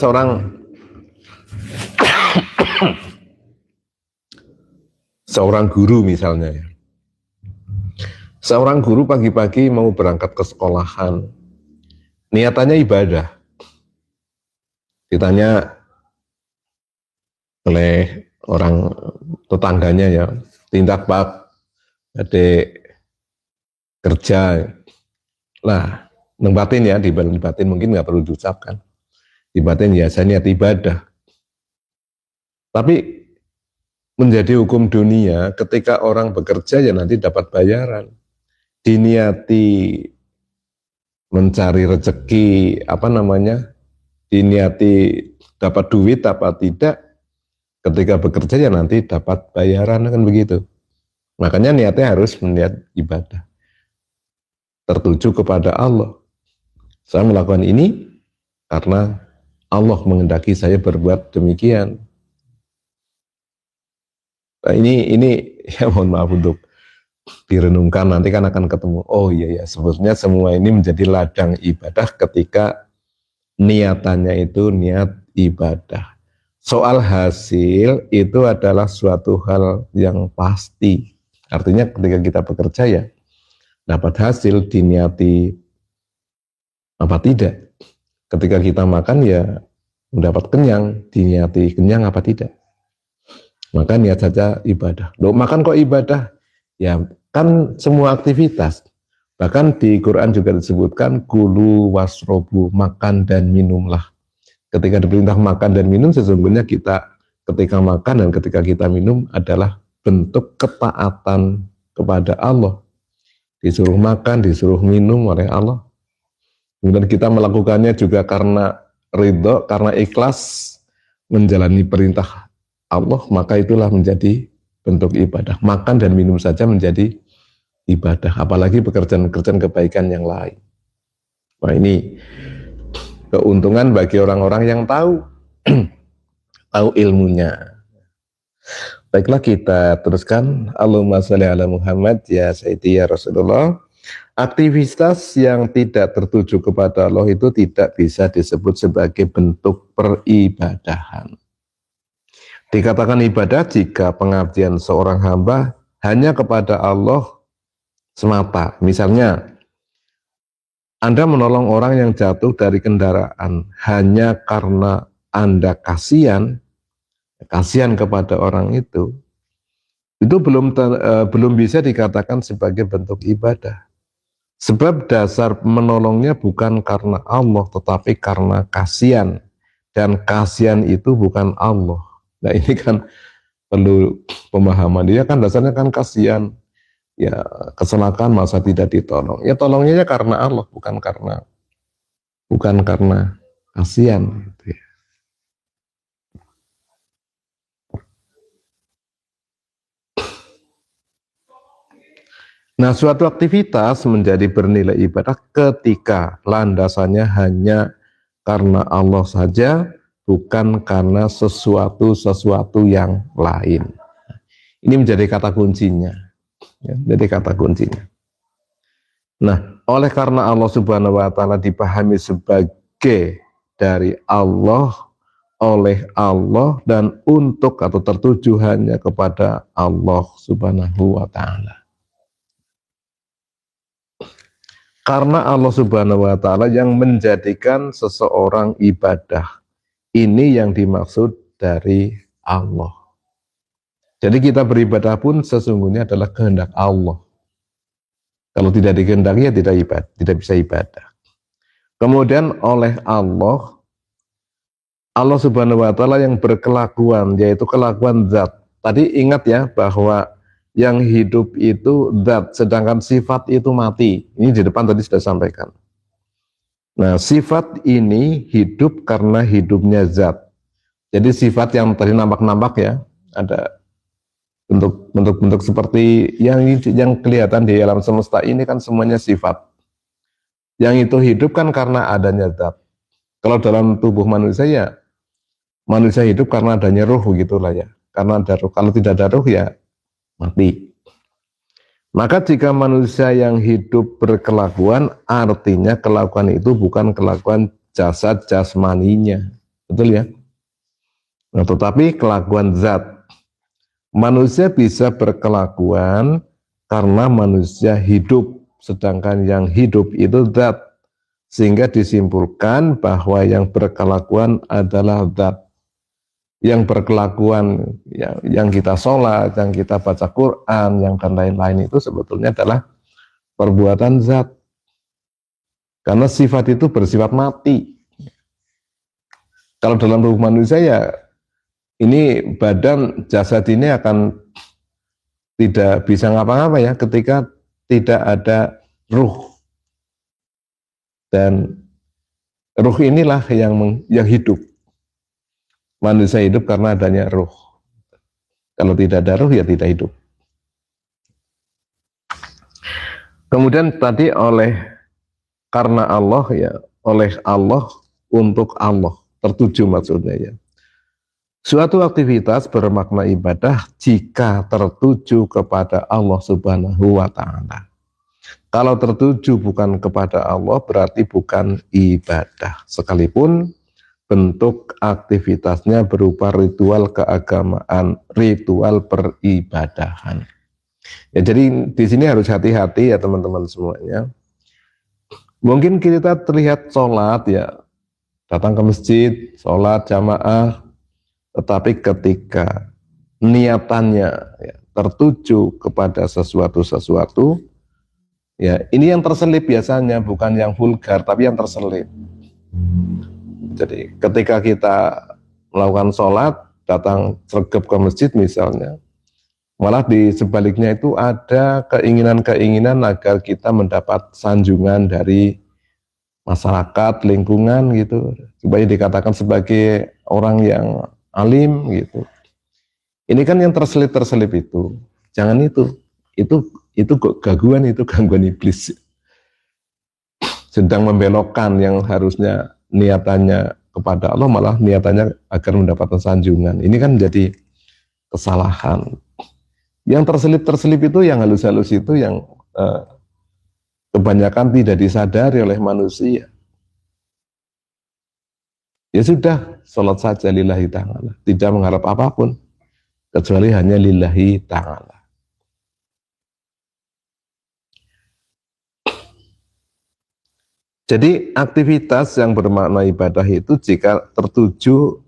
seorang guru misalnya ya. Seorang guru pagi-pagi mau berangkat ke sekolahan, niatannya ibadah. Ditanya oleh orang tetangganya ya, tindak bak, adik kerja. Lah, batin ya, di batin mungkin nggak perlu diucapkan. Di batin ya saya niat ibadah. Tapi menjadi hukum dunia ketika orang bekerja ya nanti dapat bayaran. Diniati mencari rezeki, diniati dapat duit apa tidak, ketika bekerja ya nanti dapat bayaran, kan begitu. Makanya niatnya harus meniat ibadah, tertuju kepada Allah. Saya melakukan ini karena Allah mengendaki saya berbuat demikian. Nah, ini ya mohon maaf untuk direnungkan, nanti kan akan ketemu, oh iya ya, sebetulnya semua ini menjadi ladang ibadah ketika niatannya itu niat ibadah. Soal hasil itu adalah suatu hal yang pasti. Artinya ketika kita bekerja ya dapat hasil, diniati apa tidak. Ketika kita makan ya mendapat kenyang, diniati kenyang apa tidak. Maka niat saja ibadah. Loh, makan kok ibadah? Ya kan semua aktivitas. Bahkan di Quran juga disebutkan kulu wasrobu, makan dan minumlah. Ketika diperintah makan dan minum, sesungguhnya kita ketika makan dan ketika kita minum adalah bentuk ketaatan kepada Allah. Disuruh makan, disuruh minum oleh Allah. Kemudian kita melakukannya juga karena ridho, karena ikhlas menjalani perintah Allah, maka itulah menjadi bentuk ibadah. Makan dan minum saja menjadi ibadah, apalagi pekerjaan-pekerjaan kebaikan yang lain. Nah, ini keuntungan bagi orang-orang yang tahu tahu ilmunya. Baiklah, kita teruskan. Allahumma sholli ala Muhammad ya Sayyidi ya Rasulullah. Aktivitas yang tidak tertuju kepada Allah itu tidak bisa disebut sebagai bentuk peribadahan. Dikatakan ibadah jika pengabdian seorang hamba hanya kepada Allah semata. Misalnya, Anda menolong orang yang jatuh dari kendaraan hanya karena Anda kasihan kepada orang itu belum bisa dikatakan sebagai bentuk ibadah. Sebab dasar menolongnya bukan karena Allah, tetapi karena kasihan. Dan kasihan itu bukan Allah. Nah, ini kan perlu pemahaman. Dia kan dasarnya kan kasihan. Ya, kecelakaan masa tidak ditolong. Ya, tolongnya karena Allah, bukan karena kasihan. Gitu ya. Nah, suatu aktivitas menjadi bernilai ibadah ketika landasannya hanya karena Allah saja, bukan karena sesuatu yang lain. Ini menjadi kata kuncinya. Ya, jadi kata kuncinya. Nah, oleh karena Allah Subhanahu wa Ta'ala dipahami sebagai dari Allah, oleh Allah, dan untuk atau tertuju hanya kepada Allah Subhanahu wa Ta'ala. Karena Allah Subhanahu wa Ta'ala yang menjadikan seseorang ibadah. Ini yang dimaksud dari Allah. Jadi kita beribadah pun sesungguhnya adalah kehendak Allah. Kalau tidak dikehendaki ya tidak bisa ibadah. Kemudian oleh Allah Subhanahu wa Ta'ala yang berkelakuan, yaitu kelakuan zat. Tadi ingat ya bahwa yang hidup itu zat, sedangkan sifat itu mati. Ini di depan tadi sudah sampaikan. Nah, sifat ini hidup karena hidupnya zat. Jadi sifat yang tadi nampak-nampak ya, ada bentuk-bentuk seperti yang kelihatan di alam semesta ini kan semuanya sifat. Yang itu hidup kan karena adanya zat. Kalau dalam tubuh manusia ya, manusia hidup karena adanya ruh, begitulah ya. Karena ada ruh. Kalau tidak ada ruh ya mati. Maka jika manusia yang hidup berkelakuan, artinya kelakuan itu bukan kelakuan jasad jasmaninya. Betul ya? Nah, tetapi kelakuan zat. Manusia bisa berkelakuan karena manusia hidup, sedangkan yang hidup itu zat. Sehingga disimpulkan bahwa yang berkelakuan adalah zat. Yang berkelakuan, yang kita sholat, yang kita baca Quran, yang dan lain-lain itu sebetulnya adalah perbuatan zat. Karena sifat itu bersifat mati. Kalau dalam tubuh manusia ya, ini badan jasad ini akan tidak bisa ngapa-ngapa ya ketika tidak ada ruh. Dan ruh inilah yang hidup. Manusia hidup karena adanya ruh. Kalau tidak ada ruh ya tidak hidup. Kemudian tadi karena Allah ya, oleh Allah, untuk Allah, tertuju maksudnya ya. Suatu aktivitas bermakna ibadah jika tertuju kepada Allah Subhanahu wa Ta'ala. Kalau tertuju bukan kepada Allah berarti bukan ibadah, sekalipun bentuk aktivitasnya berupa ritual keagamaan, ritual peribadahan. Ya, jadi di sini harus hati-hati ya teman-teman semuanya. Mungkin kita terlihat sholat ya, datang ke masjid, sholat jamaah, tetapi ketika niatannya ya, tertuju kepada sesuatu, ya ini yang terselip biasanya, bukan yang vulgar, tapi yang terselip. Jadi ketika kita melakukan sholat, datang sergap ke masjid misalnya, malah di sebaliknya itu ada keinginan-keinginan agar kita mendapat sanjungan dari masyarakat, lingkungan gitu, supaya dikatakan sebagai orang yang alim gitu. Ini kan yang terselip-terselip itu. Jangan itu. Itu gangguan iblis. Sedang membelokkan yang harusnya niatannya kepada Allah, malah niatannya agar mendapatkan sanjungan. Ini kan jadi kesalahan. Yang terselip-terselip itu, yang halus-halus itu, yang kebanyakan tidak disadari oleh manusia. Ya sudah, sholat saja lillahi ta'ala. Tidak mengharap apapun, kecuali hanya lillahi ta'ala. Jadi aktivitas yang bermakna ibadah itu jika tertuju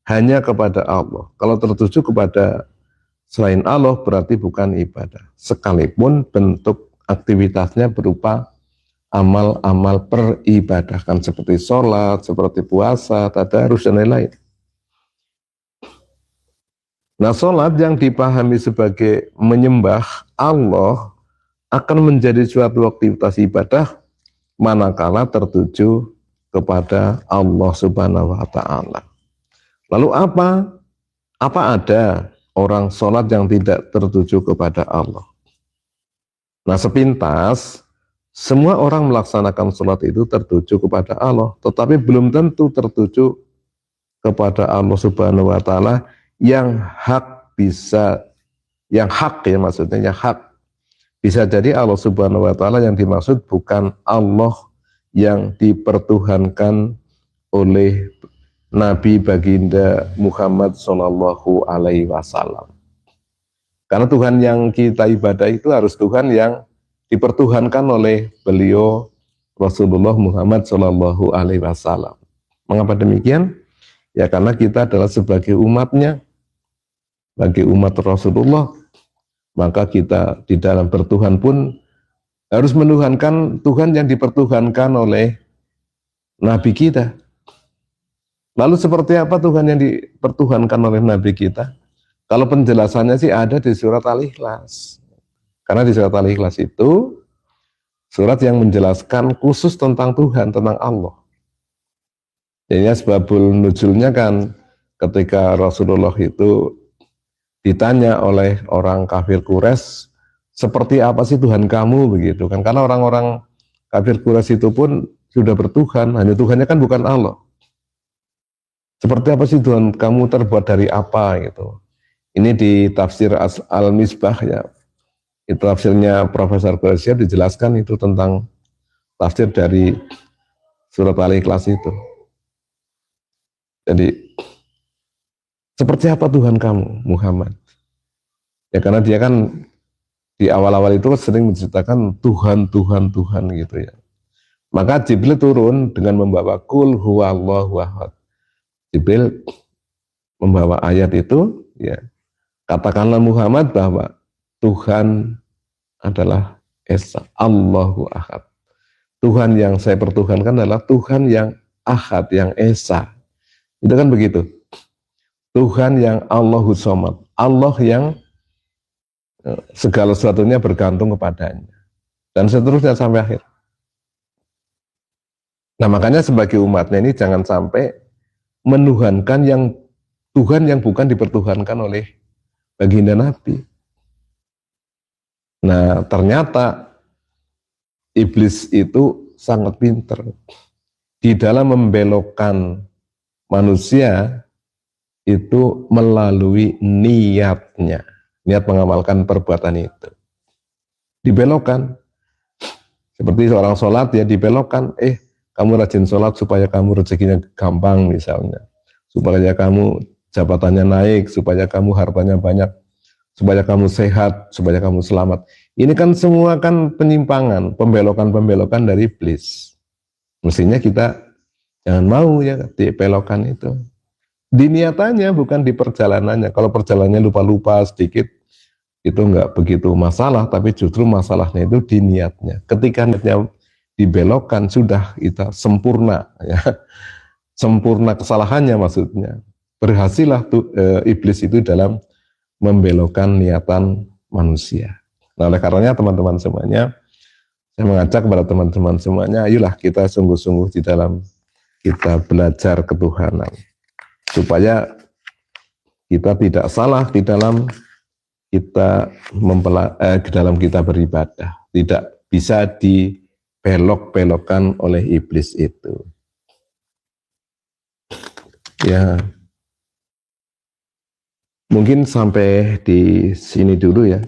hanya kepada Allah. Kalau tertuju kepada selain Allah berarti bukan ibadah. Sekalipun bentuk aktivitasnya berupa amal-amal peribadahan seperti sholat, seperti puasa, tadarus, dan lain-lain. Nah, sholat yang dipahami sebagai menyembah Allah akan menjadi suatu aktivitas ibadah manakala tertuju kepada Allah Subhanahu wa Ta'ala. Lalu apa ada orang sholat yang tidak tertuju kepada Allah? Nah, sepintas semua orang melaksanakan sholat itu tertuju kepada Allah, tetapi belum tentu tertuju kepada Allah Subhanahu wa Ta'ala yang hak yang hak. Bisa jadi Allah Subhanahu wa Ta'ala yang dimaksud bukan Allah yang dipertuhankan oleh Nabi baginda Muhammad Sallallahu Alaihi Wasallam. Karena Tuhan yang kita ibadah itu harus Tuhan yang dipertuhankan oleh beliau Rasulullah Muhammad Sallallahu Alaihi Wasallam. Mengapa demikian? Ya karena kita adalah sebagai umatnya, bagi umat Rasulullah, maka kita di dalam bertuhan pun harus menuhankan Tuhan yang dipertuhankan oleh Nabi kita. Lalu seperti apa Tuhan yang dipertuhankan oleh Nabi kita? Kalau penjelasannya sih ada di surat Al-Ikhlas. Karena di surat Al-Ikhlas itu surat yang menjelaskan khusus tentang Tuhan, tentang Allah. Ini sebabul nuzulnya kan ketika Rasulullah itu ditanya oleh orang kafir Quraisy, seperti apa sih Tuhan kamu begitu kan? Karena orang-orang kafir Quraisy itu pun sudah bertuhan, hanya Tuhannya kan bukan Allah. Seperti apa sih Tuhan kamu, terbuat dari apa gitu? Ini di tafsir Al-Misbah ya. Itu tafsirnya Profesor Quraisy dijelaskan itu tentang tafsir dari surat Al-Ikhlas itu. Jadi seperti apa Tuhan kamu, Muhammad? Ya karena dia kan di awal-awal itu sering menceritakan Tuhan gitu ya. Maka Jibril turun dengan membawa Qul huwallahu ahad. Jibril membawa ayat itu, ya. Katakanlah Muhammad bahwa Tuhan adalah Esa, Allahu ahad. Tuhan yang saya pertuhankan adalah Tuhan yang ahad, yang Esa. Itu kan begitu. Tuhan yang Allahu Somad, Allah yang segala sesuatunya bergantung kepadanya, dan seterusnya sampai akhir. Nah makanya sebagai umatnya ini jangan sampai menuhankan yang Tuhan yang bukan dipertuhankan oleh baginda Nabi. Nah ternyata iblis itu sangat pintar di dalam membelokkan manusia itu melalui niatnya, niat mengamalkan perbuatan itu dibelokkan. Seperti seorang sholat ya dibelokkan, kamu rajin sholat supaya kamu rezekinya gampang misalnya, supaya kamu jabatannya naik, supaya kamu hartanya banyak, supaya kamu sehat, supaya kamu selamat. Ini kan semua kan penyimpangan, pembelokan-pembelokan dari iblis. Mestinya kita jangan mau ya dibelokkan itu. Di niatannya bukan di perjalanannya. Kalau perjalanannya lupa-lupa sedikit itu enggak begitu masalah, tapi justru masalahnya itu di niatnya. Ketika niatnya dibelokkan sudah kita sempurna ya. Sempurna kesalahannya maksudnya. Berhasillah iblis itu dalam membelokkan niatan manusia. Nah, oleh karenanya teman-teman semuanya, Saya mengajak kepada teman-teman semuanya, ayolah kita sungguh-sungguh di dalam kita belajar ketuhanan, supaya kita tidak salah di dalam kita di dalam kita beribadah, tidak bisa dibelok-belokkan oleh iblis itu. Ya, mungkin sampai di sini dulu ya.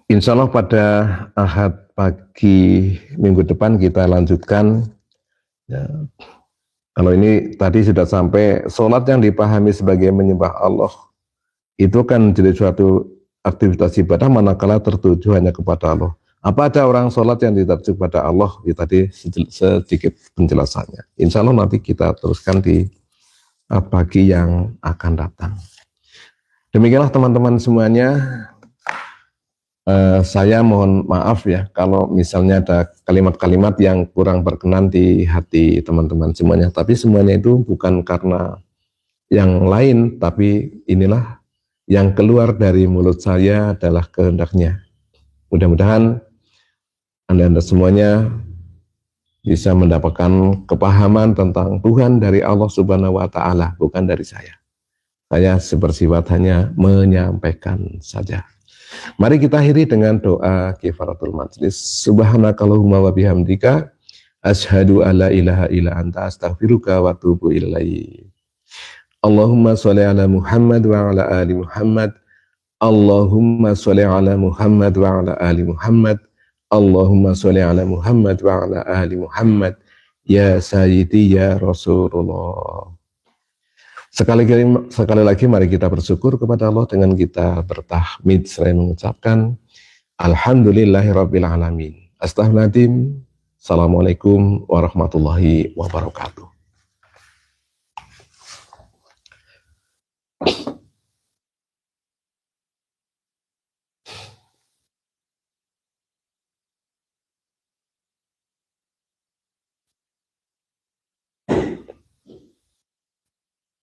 Insya Allah pada Ahad pagi minggu depan kita lanjutkan. Ya, kalau ini tadi sudah sampai sholat yang dipahami sebagai menyembah Allah, itu kan jadi suatu aktivitas ibadah manakala tertuju hanya kepada Allah. Apa ada orang sholat yang tertuju kepada Allah? Ya, tadi sedikit penjelasannya. Insya Allah nanti kita teruskan di pagi yang akan datang. Demikianlah teman-teman semuanya. Saya mohon maaf ya kalau misalnya ada kalimat-kalimat yang kurang berkenan di hati teman-teman semuanya. Tapi semuanya itu bukan karena yang lain, tapi inilah yang keluar dari mulut saya adalah kehendaknya. Mudah-mudahan Anda semuanya bisa mendapatkan kepahaman tentang Tuhan dari Allah Subhanahu wa Ta'ala, bukan dari saya. Saya bersifat hanya menyampaikan saja. Mari kita akhiri dengan doa kifaratul majlis. Subhanakallahumma wa bihamdika asyhadu alla ilaha illa anta astaghfiruka wa atubu ilaik. Allahumma sholli ala Muhammad wa ala ali Muhammad. Allahumma sholli ala Muhammad wa ala ali Muhammad. Allahumma sholli ala Muhammad wa ala ali Muhammad. Ya Sayyidi ya Rasulullah. Sekali lagi mari kita bersyukur kepada Allah dengan kita bertahmid selain mengucapkan Alhamdulillahirabbil alamin. Astaghfirullahaladzim. Assalamualaikum warahmatullahi wabarakatuh.